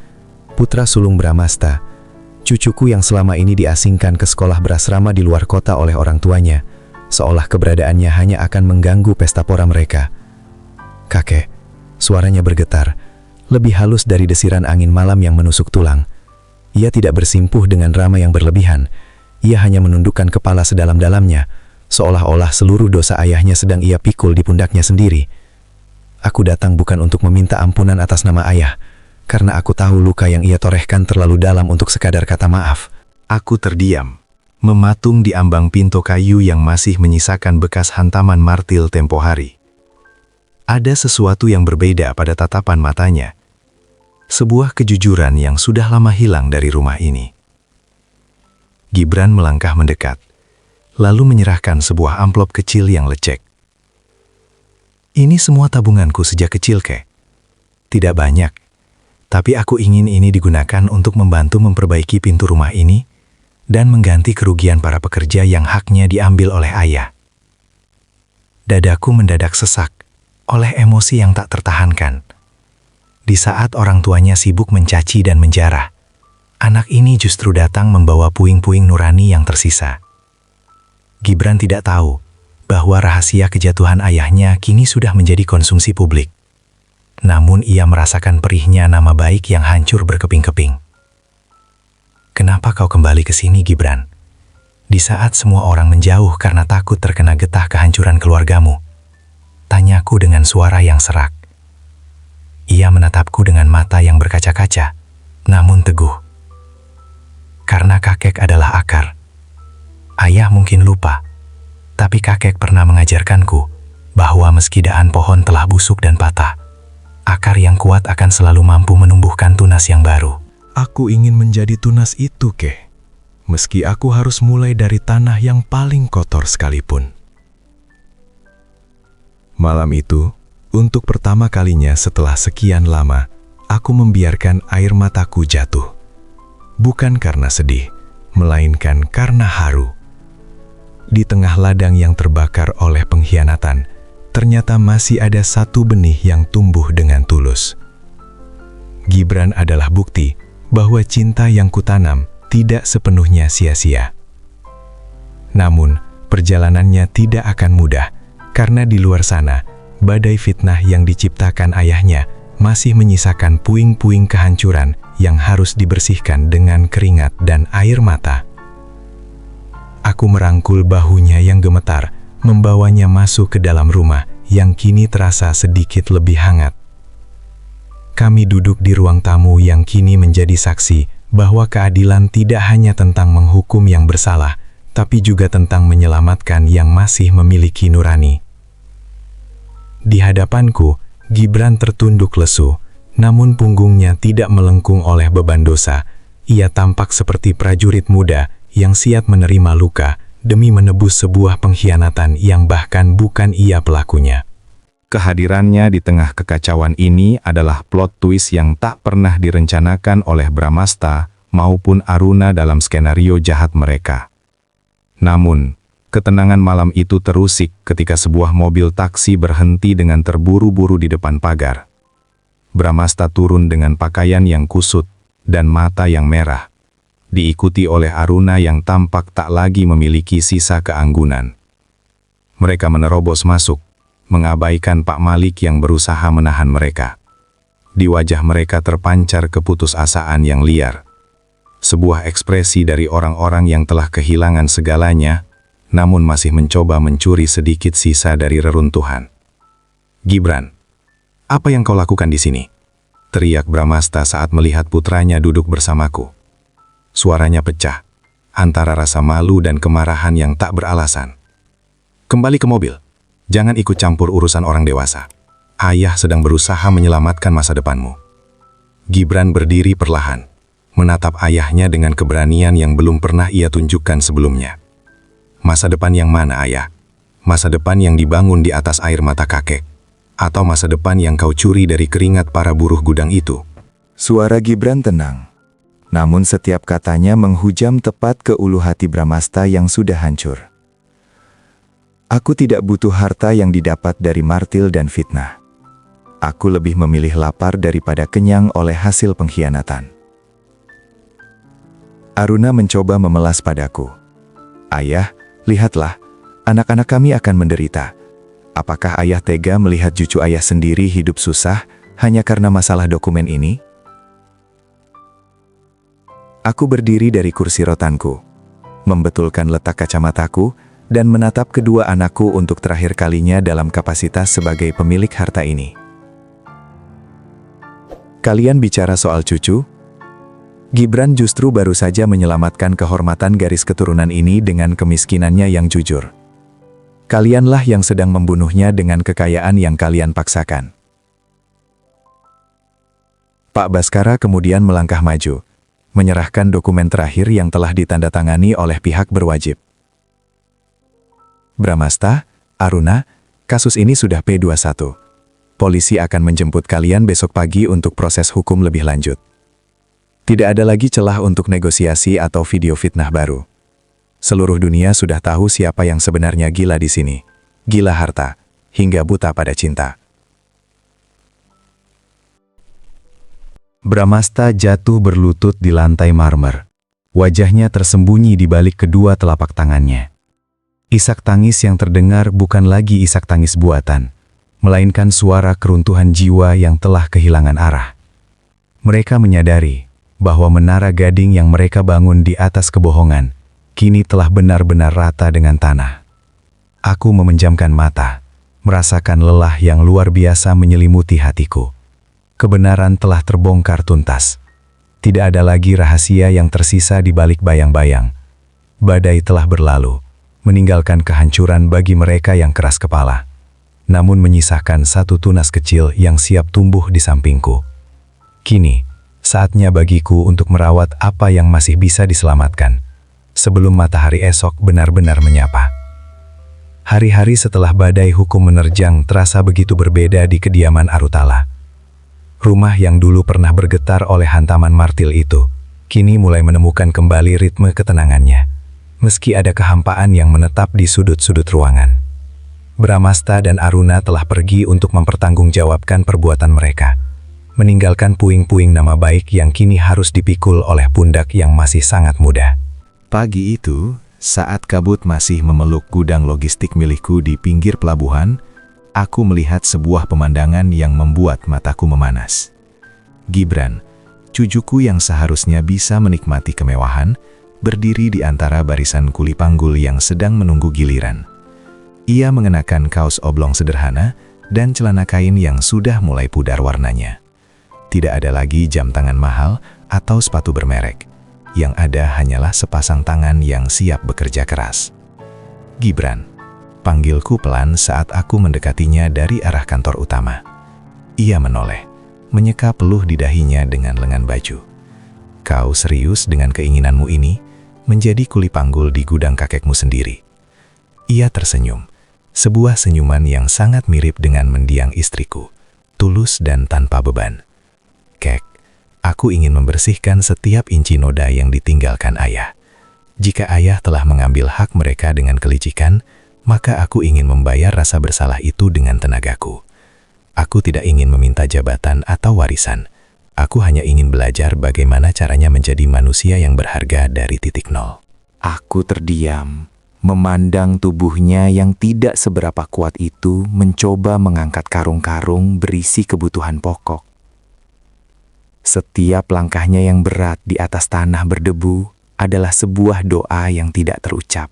putra sulung Bramasta, cucuku yang selama ini diasingkan ke sekolah berasrama di luar kota oleh orang tuanya, seolah keberadaannya hanya akan mengganggu pesta pora mereka. "Kakek," suaranya bergetar, lebih halus dari desiran angin malam yang menusuk tulang. Ia tidak bersimpuh dengan rama yang berlebihan, ia hanya menundukkan kepala sedalam-dalamnya, seolah-olah seluruh dosa ayahnya sedang ia pikul di pundaknya sendiri. "Aku datang bukan untuk meminta ampunan atas nama ayah, karena aku tahu luka yang ia torehkan terlalu dalam untuk sekadar kata maaf." Aku terdiam, mematung di ambang pintu kayu yang masih menyisakan bekas hantaman martil tempo hari. Ada sesuatu yang berbeda pada tatapan matanya. Sebuah kejujuran yang sudah lama hilang dari rumah ini. Gibran melangkah mendekat, lalu menyerahkan sebuah amplop kecil yang lecek. "Ini semua tabunganku sejak kecil, Kek. Tidak banyak, tapi aku ingin ini digunakan untuk membantu memperbaiki pintu rumah ini dan mengganti kerugian para pekerja yang haknya diambil oleh ayah." Dadaku mendadak sesak oleh emosi yang tak tertahankan. Di saat orang tuanya sibuk mencaci dan menjarah, anak ini justru datang membawa puing-puing nurani yang tersisa. Gibran tidak tahu bahwa rahasia kejatuhan ayahnya kini sudah menjadi konsumsi publik. Namun ia merasakan perihnya nama baik yang hancur berkeping-keping. "Kenapa kau kembali ke sini, Gibran? Di saat semua orang menjauh karena takut terkena getah kehancuran keluargamu?" Tanyaku dengan suara yang serak. Ia menatapku dengan mata yang berkaca-kaca, namun teguh. "Karena kakek adalah akar. Ayah mungkin lupa, tapi kakek pernah mengajarkanku bahwa meski dahan pohon telah busuk dan patah, akar yang kuat akan selalu mampu menumbuhkan tunas yang baru." Aku ingin menjadi tunas itu, Kek. Meski aku harus mulai dari tanah yang paling kotor sekalipun. Malam itu, untuk pertama kalinya setelah sekian lama, aku membiarkan air mataku jatuh. Bukan karena sedih, melainkan karena haru. Di tengah ladang yang terbakar oleh pengkhianatan, ternyata masih ada satu benih yang tumbuh dengan tulus. Gibran adalah bukti bahwa cinta yang kutanam tidak sepenuhnya sia-sia. Namun, perjalanannya tidak akan mudah, karena di luar sana, badai fitnah yang diciptakan ayahnya masih menyisakan puing-puing kehancuran yang harus dibersihkan dengan keringat dan air mata. Aku merangkul bahunya yang gemetar, membawanya masuk ke dalam rumah yang kini terasa sedikit lebih hangat. Kami duduk di ruang tamu yang kini menjadi saksi bahwa keadilan tidak hanya tentang menghukum yang bersalah, tapi juga tentang menyelamatkan yang masih memiliki nurani. Di hadapanku, Gibran tertunduk lesu, namun punggungnya tidak melengkung oleh beban dosa. Ia tampak seperti prajurit muda yang siap menerima luka demi menebus sebuah pengkhianatan yang bahkan bukan ia pelakunya. Kehadirannya di tengah kekacauan ini adalah plot twist yang tak pernah direncanakan oleh Bramasta maupun Aruna dalam skenario jahat mereka. Namun, ketenangan malam itu terusik ketika sebuah mobil taksi berhenti dengan terburu-buru di depan pagar. Bramasta turun dengan pakaian yang kusut dan mata yang merah, diikuti oleh Aruna yang tampak tak lagi memiliki sisa keanggunan. Mereka menerobos masuk, mengabaikan Pak Malik yang berusaha menahan mereka. Di wajah mereka terpancar keputusasaan yang liar. Sebuah ekspresi dari orang-orang yang telah kehilangan segalanya, namun masih mencoba mencuri sedikit sisa dari reruntuhan. "Gibran, apa yang kau lakukan di sini?" teriak Bramasta saat melihat putranya duduk bersamaku. Suaranya pecah, antara rasa malu dan kemarahan yang tak beralasan. "Kembali ke mobil. Jangan ikut campur urusan orang dewasa. Ayah sedang berusaha menyelamatkan masa depanmu." Gibran berdiri perlahan, menatap ayahnya dengan keberanian yang belum pernah ia tunjukkan sebelumnya. "Masa depan yang mana, Ayah? Masa depan yang dibangun di atas air mata kakek? Atau masa depan yang kau curi dari keringat para buruh gudang itu?" Suara Gibran tenang, namun setiap katanya menghujam tepat ke ulu hati Bramasta yang sudah hancur. "Aku tidak butuh harta yang didapat dari martil dan fitnah. Aku lebih memilih lapar daripada kenyang oleh hasil pengkhianatan." Aruna mencoba memelas padaku. "Ayah, lihatlah, anak-anak kami akan menderita. Apakah ayah tega melihat cucu ayah sendiri hidup susah hanya karena masalah dokumen ini?" Aku berdiri dari kursi rotanku, membetulkan letak kacamataku, dan menatap kedua anakku untuk terakhir kalinya dalam kapasitas sebagai pemilik harta ini. "Kalian bicara soal cucu? Gibran justru baru saja menyelamatkan kehormatan garis keturunan ini dengan kemiskinannya yang jujur. Kalianlah yang sedang membunuhnya dengan kekayaan yang kalian paksakan." Pak Baskara kemudian melangkah maju, menyerahkan dokumen terakhir yang telah ditandatangani oleh pihak berwajib. "Bramasta, Aruna, kasus ini sudah P21. Polisi akan menjemput kalian besok pagi untuk proses hukum lebih lanjut. Tidak ada lagi celah untuk negosiasi atau video fitnah baru. Seluruh dunia sudah tahu siapa yang sebenarnya gila di sini. Gila harta, hingga buta pada cinta." Bramasta jatuh berlutut di lantai marmer. Wajahnya tersembunyi di balik kedua telapak tangannya. Isak tangis yang terdengar bukan lagi isak tangis buatan, melainkan suara keruntuhan jiwa yang telah kehilangan arah. Mereka menyadari bahwa menara gading yang mereka bangun di atas kebohongan kini telah benar-benar rata dengan tanah. Aku memejamkan mata, merasakan lelah yang luar biasa menyelimuti hatiku. Kebenaran telah terbongkar tuntas. Tidak ada lagi rahasia yang tersisa di balik bayang-bayang. Badai telah berlalu, meninggalkan kehancuran bagi mereka yang keras kepala, namun menyisakan satu tunas kecil yang siap tumbuh di sampingku. Kini, saatnya bagiku untuk merawat apa yang masih bisa diselamatkan, sebelum matahari esok benar-benar menyapa. Hari-hari setelah badai hukum menerjang terasa begitu berbeda di kediaman Arutala. Rumah yang dulu pernah bergetar oleh hantaman martil itu, kini mulai menemukan kembali ritme ketenangannya, meski ada kehampaan yang menetap di sudut-sudut ruangan. Bramasta dan Aruna telah pergi untuk mempertanggungjawabkan perbuatan mereka. meninggalkan puing-puing nama baik yang kini harus dipikul oleh pundak yang masih sangat muda. Pagi itu, saat kabut masih memeluk gudang logistik milikku di pinggir pelabuhan, aku melihat sebuah pemandangan yang membuat mataku memanas. Gibran, cucuku yang seharusnya bisa menikmati kemewahan, berdiri di antara barisan kuli panggul yang sedang menunggu giliran. Ia mengenakan kaos oblong sederhana dan celana kain yang sudah mulai pudar warnanya. Tidak ada lagi jam tangan mahal atau sepatu bermerek. Yang ada hanyalah sepasang tangan yang siap bekerja keras. Gibran, panggilku pelan saat aku mendekatinya dari arah kantor utama. Ia menoleh, menyeka peluh di dahinya dengan lengan baju. Kau serius dengan keinginanmu ini, menjadi kuli panggul di gudang kakekmu sendiri? Ia tersenyum, sebuah senyuman yang sangat mirip dengan mendiang istriku, tulus dan tanpa beban. Kek, aku ingin membersihkan setiap inci noda yang ditinggalkan ayah. Jika ayah telah mengambil hak mereka dengan kelicikan, maka aku ingin membayar rasa bersalah itu dengan tenagaku. Aku tidak ingin meminta jabatan atau warisan. Aku hanya ingin belajar bagaimana caranya menjadi manusia yang berharga dari titik nol. Aku terdiam, memandang tubuhnya yang tidak seberapa kuat itu mencoba mengangkat karung-karung berisi kebutuhan pokok. Setiap langkahnya yang berat di atas tanah berdebu adalah sebuah doa yang tidak terucap.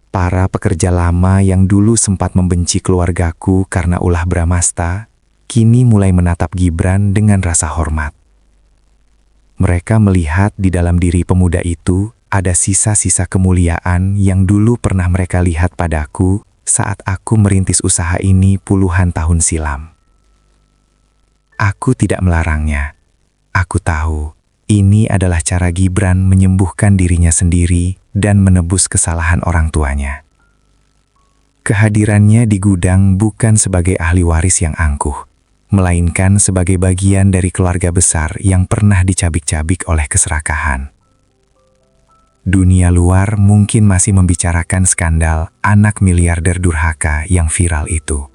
Para pekerja lama yang dulu sempat membenci keluargaku karena ulah Bramasta, kini mulai menatap Gibran dengan rasa hormat. Mereka melihat di dalam diri pemuda itu ada sisa-sisa kemuliaan yang dulu pernah mereka lihat padaku saat aku merintis usaha ini puluhan tahun silam. Aku tidak melarangnya. Aku tahu ini adalah cara Gibran menyembuhkan dirinya sendiri dan menebus kesalahan orang tuanya. Kehadirannya di gudang bukan sebagai ahli waris yang angkuh, melainkan sebagai bagian dari keluarga besar yang pernah dicabik-cabik oleh keserakahan. Dunia luar mungkin masih membicarakan skandal anak miliarder durhaka yang viral itu.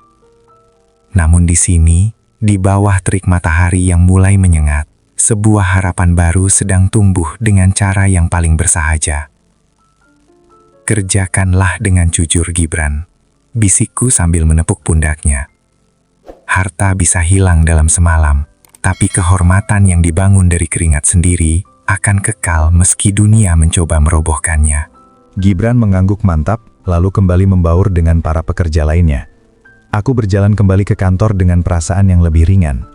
Namun di sini, di bawah terik matahari yang mulai menyengat, sebuah harapan baru sedang tumbuh dengan cara yang paling bersahaja. Kerjakanlah dengan jujur, Gibran, bisikku sambil menepuk pundaknya. Harta bisa hilang dalam semalam, tapi kehormatan yang dibangun dari keringat sendiri akan kekal meski dunia mencoba merobohkannya. Gibran mengangguk mantap, lalu kembali membaur dengan para pekerja lainnya. Aku berjalan kembali ke kantor dengan perasaan yang lebih ringan.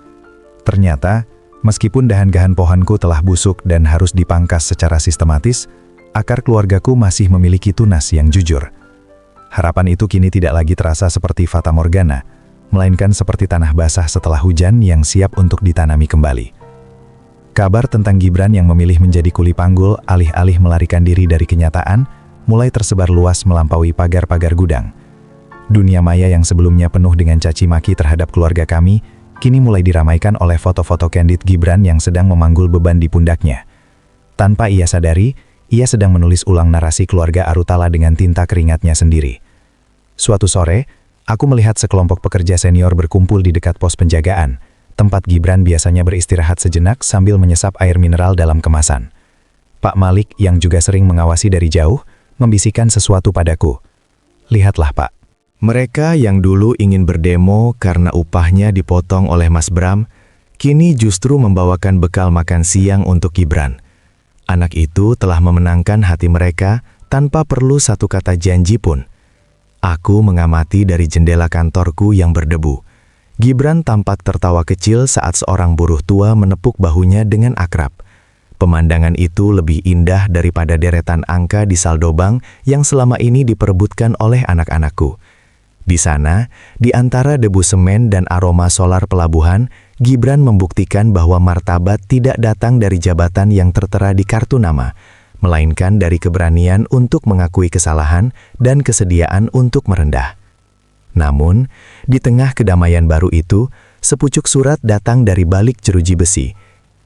Ternyata, meskipun dahan-dahan pohonku telah busuk dan harus dipangkas secara sistematis, akar keluargaku masih memiliki tunas yang jujur. Harapan itu kini tidak lagi terasa seperti fata morgana, melainkan seperti tanah basah setelah hujan yang siap untuk ditanami kembali. Kabar tentang Gibran yang memilih menjadi kuli panggul alih-alih melarikan diri dari kenyataan, mulai tersebar luas melampaui pagar-pagar gudang. Dunia maya yang sebelumnya penuh dengan caci maki terhadap keluarga kami, kini mulai diramaikan oleh foto-foto candid Gibran yang sedang memanggul beban di pundaknya. Tanpa ia sadari, ia sedang menulis ulang narasi keluarga Arutala dengan tinta keringatnya sendiri. Suatu sore, aku melihat sekelompok pekerja senior berkumpul di dekat pos penjagaan, tempat Gibran biasanya beristirahat sejenak sambil menyesap air mineral dalam kemasan. Pak Malik yang juga sering mengawasi dari jauh, membisikkan sesuatu padaku. Lihatlah, Pak. Mereka yang dulu ingin berdemo karena upahnya dipotong oleh Mas Bram, kini justru membawakan bekal makan siang untuk Gibran. Anak itu telah memenangkan hati mereka tanpa perlu satu kata janji pun. Aku mengamati dari jendela kantorku yang berdebu. Gibran tampak tertawa kecil saat seorang buruh tua menepuk bahunya dengan akrab. Pemandangan itu lebih indah daripada deretan angka di saldo bank yang selama ini diperebutkan oleh anak-anakku. Di sana, di antara debu semen dan aroma solar pelabuhan, Gibran membuktikan bahwa martabat tidak datang dari jabatan yang tertera di kartu nama, melainkan dari keberanian untuk mengakui kesalahan dan kesediaan untuk merendah. Namun, di tengah kedamaian baru itu, sepucuk surat datang dari balik jeruji besi.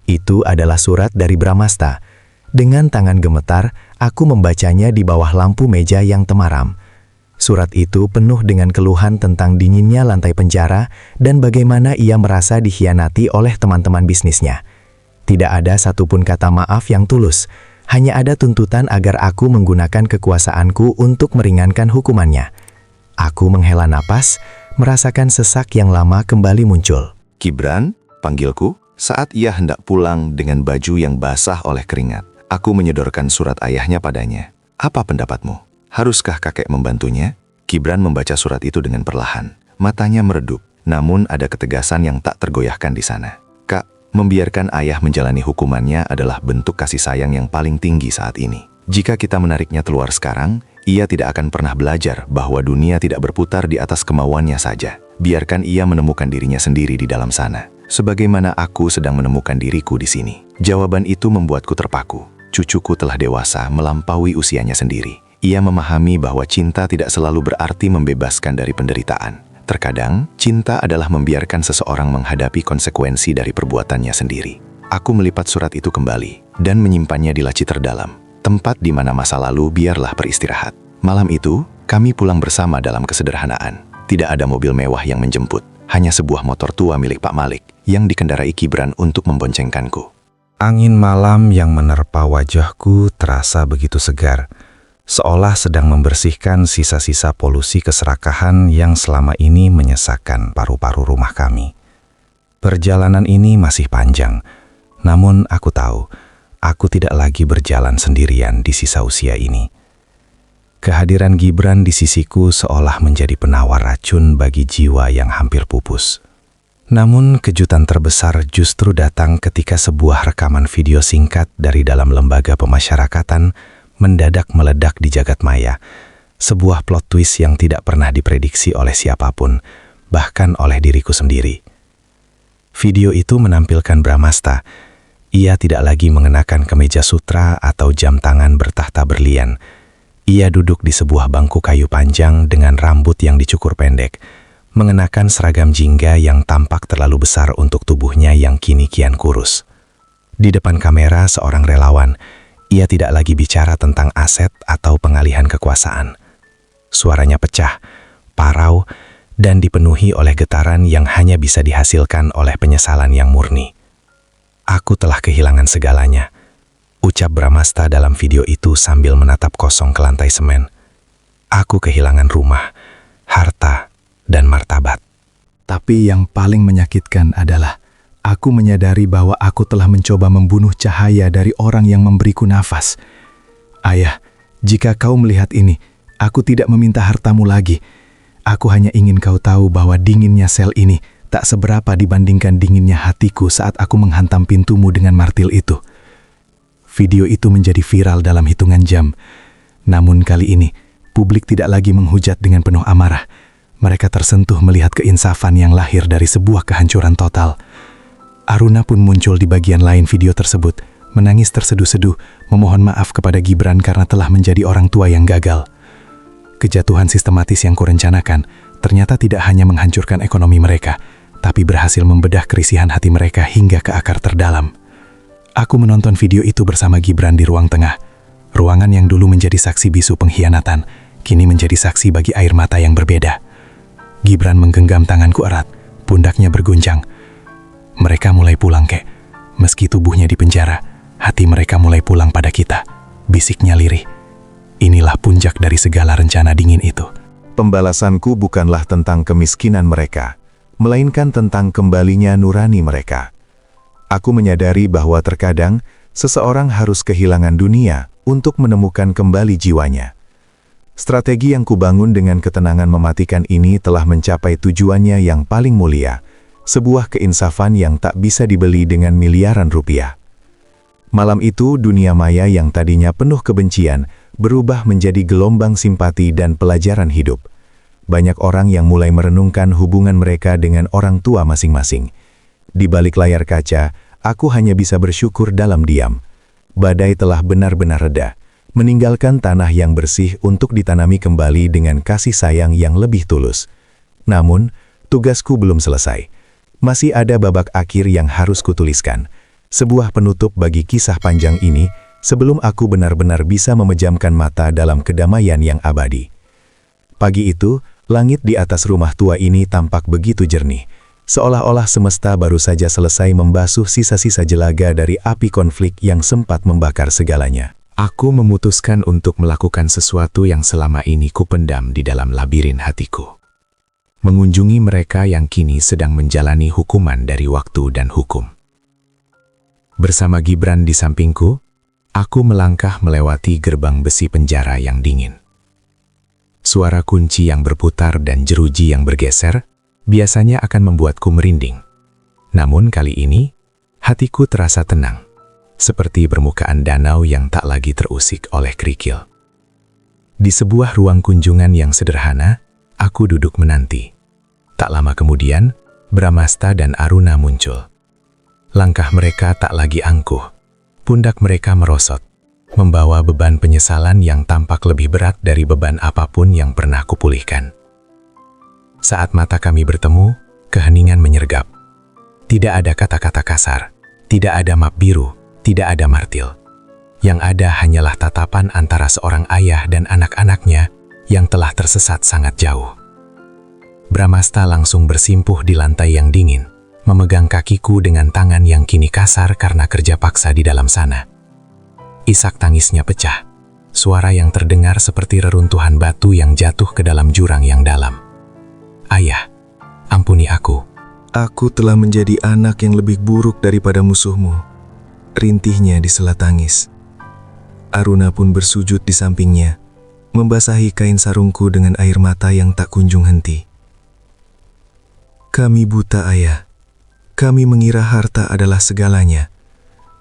Itu adalah surat dari Bramasta. Dengan tangan gemetar, aku membacanya di bawah lampu meja yang temaram. Surat itu penuh dengan keluhan tentang dinginnya lantai penjara dan bagaimana ia merasa dikhianati oleh teman-teman bisnisnya. Tidak ada satupun kata maaf yang tulus, hanya ada tuntutan agar aku menggunakan kekuasaanku untuk meringankan hukumannya. Aku menghela napas, merasakan sesak yang lama kembali muncul. Gibran, panggilku, saat ia hendak pulang dengan baju yang basah oleh keringat. Aku menyodorkan surat ayahnya padanya. Apa pendapatmu? Haruskah kakek membantunya? Gibran membaca surat itu dengan perlahan. Matanya meredup, namun ada ketegasan yang tak tergoyahkan di sana. Kak, membiarkan ayah menjalani hukumannya adalah bentuk kasih sayang yang paling tinggi saat ini. Jika kita menariknya keluar sekarang, ia tidak akan pernah belajar bahwa dunia tidak berputar di atas kemauannya saja. Biarkan ia menemukan dirinya sendiri di dalam sana. Sebagaimana aku sedang menemukan diriku di sini. Jawaban itu membuatku terpaku. Cucuku telah dewasa melampaui usianya sendiri. Ia memahami bahwa cinta tidak selalu berarti membebaskan dari penderitaan. Terkadang, cinta adalah membiarkan seseorang menghadapi konsekuensi dari perbuatannya sendiri. Aku melipat surat itu kembali dan menyimpannya di laci terdalam, tempat di mana masa lalu biarlah beristirahat. Malam itu, kami pulang bersama dalam kesederhanaan. Tidak ada mobil mewah yang menjemput, hanya sebuah motor tua milik Pak Malik yang dikendarai Gibran untuk memboncengkanku. Angin malam yang menerpa wajahku terasa begitu segar, seolah sedang membersihkan sisa-sisa polusi keserakahan yang selama ini menyesakkan paru-paru rumah kami. Perjalanan ini masih panjang, namun aku tahu, aku tidak lagi berjalan sendirian di sisa usia ini. Kehadiran Gibran di sisiku seolah menjadi penawar racun bagi jiwa yang hampir pupus. Namun kejutan terbesar justru datang ketika sebuah rekaman video singkat dari dalam lembaga pemasyarakatan mendadak meledak di jagat maya. Sebuah plot twist yang tidak pernah diprediksi oleh siapapun, bahkan oleh diriku sendiri. Video itu menampilkan Bramasta. Ia tidak lagi mengenakan kemeja sutra atau jam tangan bertahta berlian. Ia duduk di sebuah bangku kayu panjang dengan rambut yang dicukur pendek, mengenakan seragam jingga yang tampak terlalu besar untuk tubuhnya yang kini kian kurus. Di depan kamera seorang relawan, ia tidak lagi bicara tentang aset atau pengalihan kekuasaan. Suaranya pecah, parau, dan dipenuhi oleh getaran yang hanya bisa dihasilkan oleh penyesalan yang murni. Aku telah kehilangan segalanya, ucap Bramasta dalam video itu sambil menatap kosong ke lantai semen. Aku kehilangan rumah, harta, dan martabat. Tapi yang paling menyakitkan adalah aku menyadari bahwa aku telah mencoba membunuh cahaya dari orang yang memberiku nafas. Ayah, jika kau melihat ini, aku tidak meminta hartamu lagi. Aku hanya ingin kau tahu bahwa dinginnya sel ini tak seberapa dibandingkan dinginnya hatiku saat aku menghantam pintumu dengan martil itu. Video itu menjadi viral dalam hitungan jam. Namun kali ini, publik tidak lagi menghujat dengan penuh amarah. Mereka tersentuh melihat keinsafan yang lahir dari sebuah kehancuran total. Aruna pun muncul di bagian lain video tersebut, menangis terseduh-seduh, memohon maaf kepada Gibran karena telah menjadi orang tua yang gagal. Kejatuhan sistematis yang kurencanakan ternyata tidak hanya menghancurkan ekonomi mereka, tapi berhasil membedah kerisihan hati mereka hingga ke akar terdalam. Aku menonton video itu bersama Gibran di ruang tengah. Ruangan yang dulu menjadi saksi bisu pengkhianatan, kini menjadi saksi bagi air mata yang berbeda. Gibran menggenggam tanganku erat, pundaknya berguncang. Mereka mulai pulang, Kek. Meski tubuhnya di penjara, hati mereka mulai pulang pada kita, bisiknya lirih. Inilah puncak dari segala rencana dingin itu. Pembalasanku bukanlah tentang kemiskinan mereka, melainkan tentang kembalinya nurani mereka. Aku menyadari bahwa terkadang seseorang harus kehilangan dunia untuk menemukan kembali jiwanya. Strategi yang kubangun dengan ketenangan mematikan ini telah mencapai tujuannya yang paling mulia, sebuah keinsafan yang tak bisa dibeli dengan miliaran rupiah. Malam itu, dunia maya yang tadinya penuh kebencian berubah menjadi gelombang simpati dan pelajaran hidup. Banyak orang yang mulai merenungkan hubungan mereka dengan orang tua masing-masing. Di balik layar kaca, aku hanya bisa bersyukur dalam diam. Badai telah benar-benar reda, meninggalkan tanah yang bersih untuk ditanami kembali dengan kasih sayang yang lebih tulus. Namun, tugasku belum selesai. Masih ada babak akhir yang harus kutuliskan. Sebuah penutup bagi kisah panjang ini, sebelum aku benar-benar bisa memejamkan mata dalam kedamaian yang abadi. Pagi itu, langit di atas rumah tua ini tampak begitu jernih, seolah-olah semesta baru saja selesai membasuh sisa-sisa jelaga dari api konflik yang sempat membakar segalanya. Aku memutuskan untuk melakukan sesuatu yang selama ini kupendam di dalam labirin hatiku. Mengunjungi mereka yang kini sedang menjalani hukuman dari waktu dan hukum. Bersama Gibran di sampingku, aku melangkah melewati gerbang besi penjara yang dingin. Suara kunci yang berputar dan jeruji yang bergeser biasanya akan membuatku merinding. Namun kali ini, hatiku terasa tenang, seperti permukaan danau yang tak lagi terusik oleh kerikil. Di sebuah ruang kunjungan yang sederhana, aku duduk menanti. Tak lama kemudian, Bramasta dan Aruna muncul. Langkah mereka tak lagi angkuh, pundak mereka merosot, membawa beban penyesalan yang tampak lebih berat dari beban apapun yang pernah kupulihkan. Saat mata kami bertemu, keheningan menyergap. Tidak ada kata-kata kasar, tidak ada map biru, tidak ada martil. Yang ada hanyalah tatapan antara seorang ayah dan anak-anaknya yang telah tersesat sangat jauh. Bramasta langsung bersimpuh di lantai yang dingin, memegang kakiku dengan tangan yang kini kasar karena kerja paksa di dalam sana. Isak tangisnya pecah, suara yang terdengar seperti reruntuhan batu yang jatuh ke dalam jurang yang dalam. Ayah, ampuni aku. Aku telah menjadi anak yang lebih buruk daripada musuhmu. Rintihnya disela tangis. Aruna pun bersujud di sampingnya, membasahi kain sarungku dengan air mata yang tak kunjung henti. Kami buta, Ayah. Kami mengira harta adalah segalanya.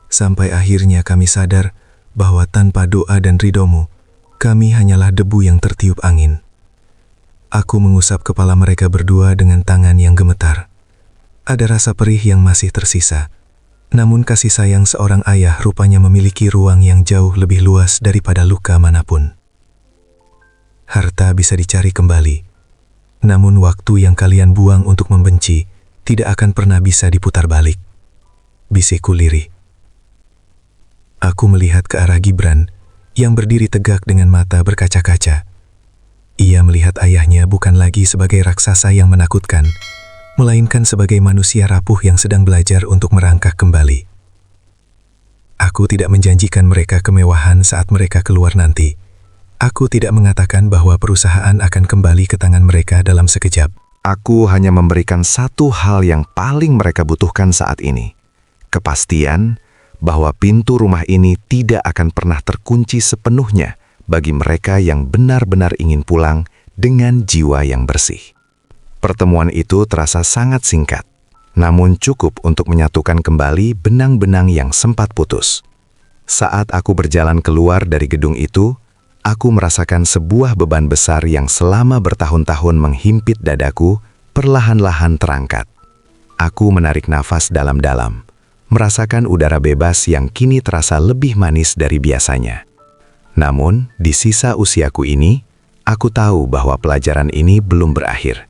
Sampai akhirnya kami sadar bahwa tanpa doa dan ridomu, kami hanyalah debu yang tertiup angin. Aku mengusap kepala mereka berdua dengan tangan yang gemetar. Ada rasa perih yang masih tersisa, namun kasih sayang seorang ayah rupanya memiliki ruang yang jauh lebih luas daripada luka manapun. Harta bisa dicari kembali, namun waktu yang kalian buang untuk membenci tidak akan pernah bisa diputar balik. Bisikku lirih. Aku melihat ke arah Gibran yang berdiri tegak dengan mata berkaca-kaca. Ia melihat ayahnya bukan lagi sebagai raksasa yang menakutkan, melainkan sebagai manusia rapuh yang sedang belajar untuk merangkak kembali. Aku tidak menjanjikan mereka kemewahan saat mereka keluar nanti. Aku tidak mengatakan bahwa perusahaan akan kembali ke tangan mereka dalam sekejap. Aku hanya memberikan satu hal yang paling mereka butuhkan saat ini. Kepastian bahwa pintu rumah ini tidak akan pernah terkunci sepenuhnya bagi mereka yang benar-benar ingin pulang dengan jiwa yang bersih. Pertemuan itu terasa sangat singkat, namun cukup untuk menyatukan kembali benang-benang yang sempat putus. Saat aku berjalan keluar dari gedung itu, aku merasakan sebuah beban besar yang selama bertahun-tahun menghimpit dadaku perlahan-lahan terangkat. Aku menarik nafas dalam-dalam, merasakan udara bebas yang kini terasa lebih manis dari biasanya. Namun, di sisa usiaku ini, aku tahu bahwa pelajaran ini belum berakhir.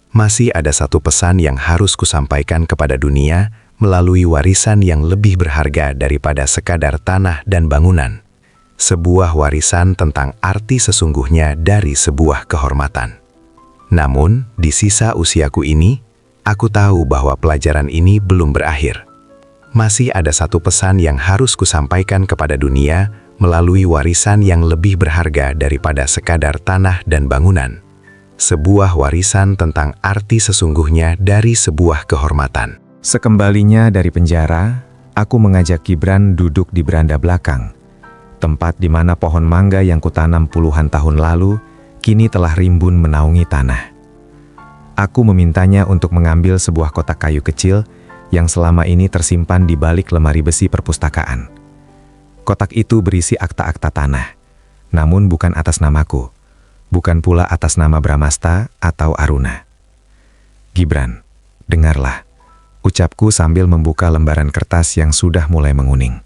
Masih ada satu pesan yang harus kusampaikan kepada dunia melalui warisan yang lebih berharga daripada sekadar tanah dan bangunan. Sebuah warisan tentang arti sesungguhnya dari sebuah kehormatan. Namun, di sisa usiaku ini, aku tahu bahwa pelajaran ini belum berakhir. Masih ada satu pesan yang harus kusampaikan kepada dunia melalui warisan yang lebih berharga daripada sekadar tanah dan bangunan. Sebuah warisan tentang arti sesungguhnya dari sebuah kehormatan. Sekembalinya dari penjara, aku mengajak Gibran duduk di beranda belakang. Tempat di mana pohon mangga yang kutanam puluhan tahun lalu, kini telah rimbun menaungi tanah. Aku memintanya untuk mengambil sebuah kotak kayu kecil yang selama ini tersimpan di balik lemari besi perpustakaan. Kotak itu berisi akta-akta tanah, namun bukan atas namaku, bukan pula atas nama Bramasta atau Aruna. Gibran, dengarlah, ucapku sambil membuka lembaran kertas yang sudah mulai menguning.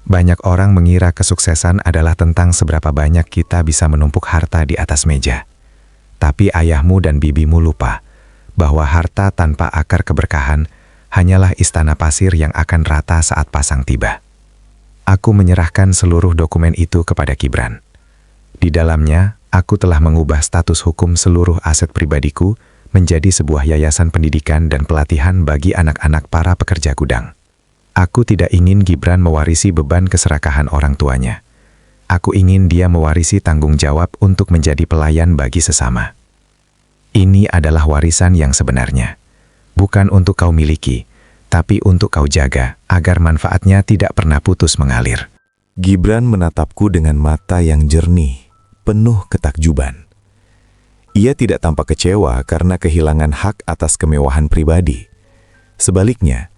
Banyak orang mengira kesuksesan adalah tentang seberapa banyak kita bisa menumpuk harta di atas meja. Tapi ayahmu dan bibimu lupa bahwa harta tanpa akar keberkahan hanyalah istana pasir yang akan rata saat pasang tiba. Aku menyerahkan seluruh dokumen itu kepada Gibran. Di dalamnya aku telah mengubah status hukum seluruh aset pribadiku menjadi sebuah yayasan pendidikan dan pelatihan bagi anak-anak para pekerja gudang. Aku tidak ingin Gibran mewarisi beban keserakahan orang tuanya. Aku ingin dia mewarisi tanggung jawab untuk menjadi pelayan bagi sesama. Ini adalah warisan yang sebenarnya. Bukan untuk kau miliki, tapi untuk kau jaga agar manfaatnya tidak pernah putus mengalir. Gibran menatapku dengan mata yang jernih, penuh ketakjuban. Ia tidak tampak kecewa karena kehilangan hak atas kemewahan pribadi. Sebaliknya,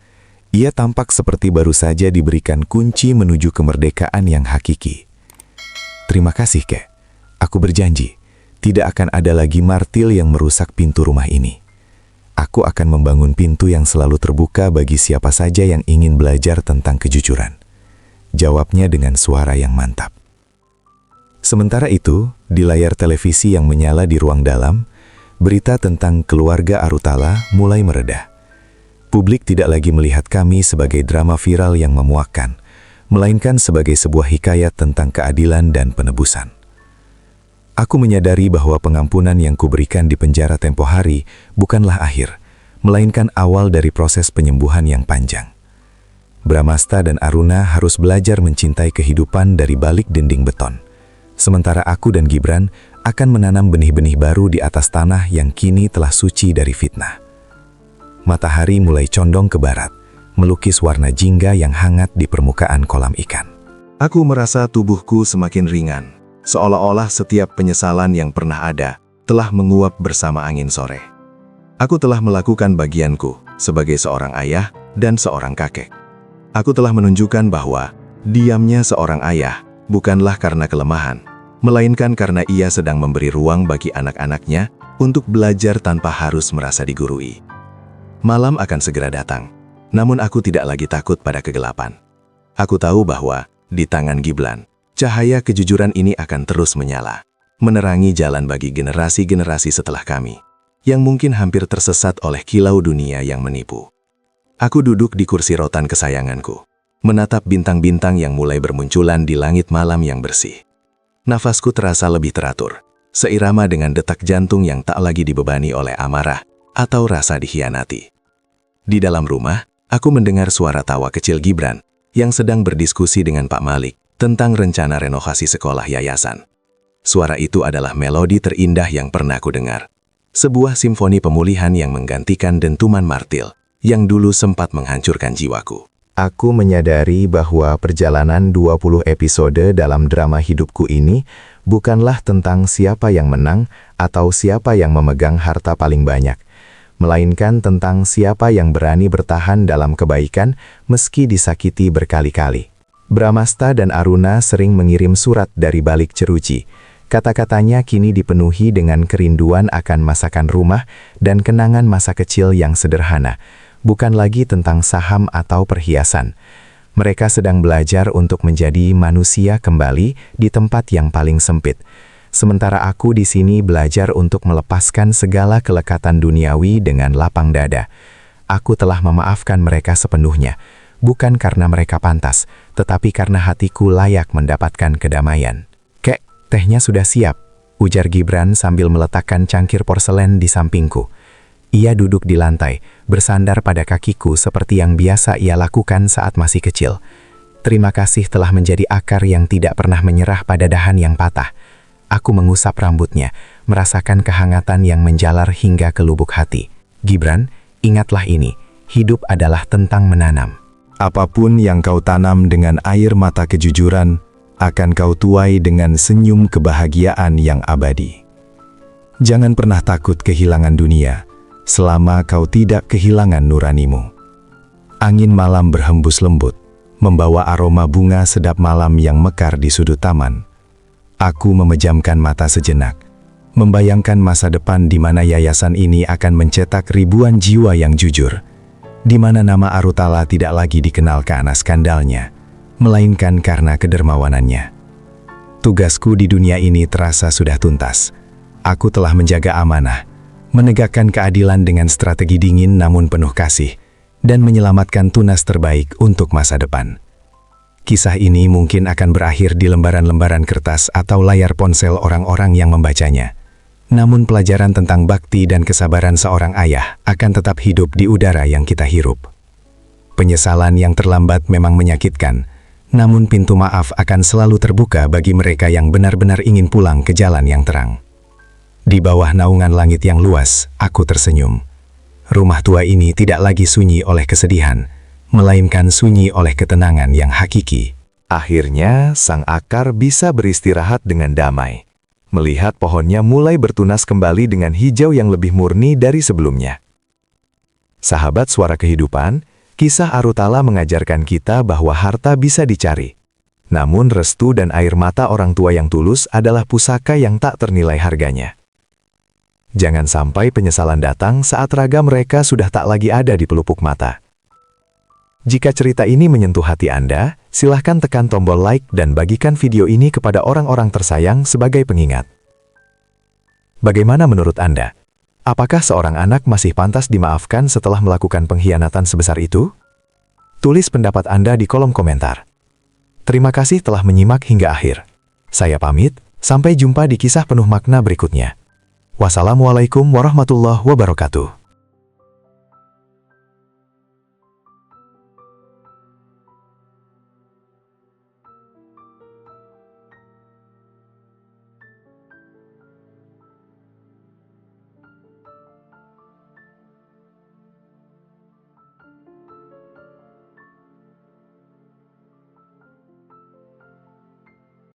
ia tampak seperti baru saja diberikan kunci menuju kemerdekaan yang hakiki. Terima kasih, Kek. Aku berjanji, tidak akan ada lagi martil yang merusak pintu rumah ini. Aku akan membangun pintu yang selalu terbuka bagi siapa saja yang ingin belajar tentang kejujuran. Jawabnya dengan suara yang mantap. Sementara itu, di layar televisi yang menyala di ruang dalam, berita tentang keluarga Arutala mulai meredah. Publik tidak lagi melihat kami sebagai drama viral yang memuakkan, melainkan sebagai sebuah hikayat tentang keadilan dan penebusan. Aku menyadari bahwa pengampunan yang kuberikan di penjara tempo hari bukanlah akhir, melainkan awal dari proses penyembuhan yang panjang. Bramasta dan Aruna harus belajar mencintai kehidupan dari balik dinding beton. Sementara aku dan Gibran akan menanam benih-benih baru di atas tanah yang kini telah suci dari fitnah. Matahari mulai condong ke barat, melukis warna jingga yang hangat di permukaan kolam ikan. Aku merasa tubuhku semakin ringan, seolah-olah setiap penyesalan yang pernah ada telah menguap bersama angin sore. Aku telah melakukan bagianku sebagai seorang ayah dan seorang kakek. Aku telah menunjukkan bahwa diamnya seorang ayah bukanlah karena kelemahan, melainkan karena ia sedang memberi ruang bagi anak-anaknya untuk belajar tanpa harus merasa digurui. Malam akan segera datang, namun aku tidak lagi takut pada kegelapan. Aku tahu bahwa di tangan Gibran, cahaya kejujuran ini akan terus menyala, menerangi jalan bagi generasi-generasi setelah kami, yang mungkin hampir tersesat oleh kilau dunia yang menipu. Aku duduk di kursi rotan kesayanganku, menatap bintang-bintang yang mulai bermunculan di langit malam yang bersih. Nafasku terasa lebih teratur, seirama dengan detak jantung yang tak lagi dibebani oleh amarah atau rasa dikhianati. Di dalam rumah, aku mendengar suara tawa kecil Gibran yang sedang berdiskusi dengan Pak Malik tentang rencana renovasi sekolah yayasan. Suara itu adalah melodi terindah yang pernah ku dengar. Sebuah simfoni pemulihan yang menggantikan dentuman martil yang dulu sempat menghancurkan jiwaku. Aku menyadari bahwa perjalanan 20 episode dalam drama hidupku ini bukanlah tentang siapa yang menang atau siapa yang memegang harta paling banyak, melainkan tentang siapa yang berani bertahan dalam kebaikan meski disakiti berkali-kali. Bramasta dan Aruna sering mengirim surat dari balik jeruji. Kata-katanya kini dipenuhi dengan kerinduan akan masakan rumah dan kenangan masa kecil yang sederhana, bukan lagi tentang saham atau perhiasan. Mereka sedang belajar untuk menjadi manusia kembali di tempat yang paling sempit. Sementara aku di sini belajar untuk melepaskan segala kelekatan duniawi dengan lapang dada. Aku telah memaafkan mereka sepenuhnya, bukan karena mereka pantas, tetapi karena hatiku layak mendapatkan kedamaian. Kek, tehnya sudah siap, ujar Gibran sambil meletakkan cangkir porselen di sampingku. Ia duduk di lantai, bersandar pada kakiku seperti yang biasa ia lakukan saat masih kecil. Terima kasih telah menjadi akar yang tidak pernah menyerah pada dahan yang patah. Aku mengusap rambutnya, merasakan kehangatan yang menjalar hingga ke lubuk hati. Gibran, ingatlah ini, hidup adalah tentang menanam. Apapun yang kau tanam dengan air mata kejujuran, akan kau tuai dengan senyum kebahagiaan yang abadi. Jangan pernah takut kehilangan dunia, selama kau tidak kehilangan nuranimu. Angin malam berhembus lembut, membawa aroma bunga sedap malam yang mekar di sudut taman. Aku memejamkan mata sejenak, membayangkan masa depan di mana yayasan ini akan mencetak ribuan jiwa yang jujur, di mana nama Arutala tidak lagi dikenal karena skandalnya, melainkan karena kedermawanannya. Tugasku di dunia ini terasa sudah tuntas. Aku telah menjaga amanah, menegakkan keadilan dengan strategi dingin namun penuh kasih, dan menyelamatkan tunas terbaik untuk masa depan. Kisah ini mungkin akan berakhir di lembaran-lembaran kertas atau layar ponsel orang-orang yang membacanya. Namun pelajaran tentang bakti dan kesabaran seorang ayah akan tetap hidup di udara yang kita hirup. Penyesalan yang terlambat memang menyakitkan, namun pintu maaf akan selalu terbuka bagi mereka yang benar-benar ingin pulang ke jalan yang terang. Di bawah naungan langit yang luas, aku tersenyum. Rumah tua ini tidak lagi sunyi oleh kesedihan, melainkan sunyi oleh ketenangan yang hakiki. Akhirnya, sang akar bisa beristirahat dengan damai. Melihat pohonnya mulai bertunas kembali dengan hijau yang lebih murni dari sebelumnya. Sahabat Suara Kehidupan, kisah Arutala mengajarkan kita bahwa harta bisa dicari. Namun restu dan air mata orang tua yang tulus adalah pusaka yang tak ternilai harganya. Jangan sampai penyesalan datang saat raga mereka sudah tak lagi ada di pelupuk mata. Jika cerita ini menyentuh hati Anda, silahkan tekan tombol like dan bagikan video ini kepada orang-orang tersayang sebagai pengingat. Bagaimana menurut Anda? Apakah seorang anak masih pantas dimaafkan setelah melakukan pengkhianatan sebesar itu? Tulis pendapat Anda di kolom komentar. Terima kasih telah menyimak hingga akhir. Saya pamit, sampai jumpa di kisah penuh makna berikutnya. Wassalamualaikum warahmatullahi wabarakatuh.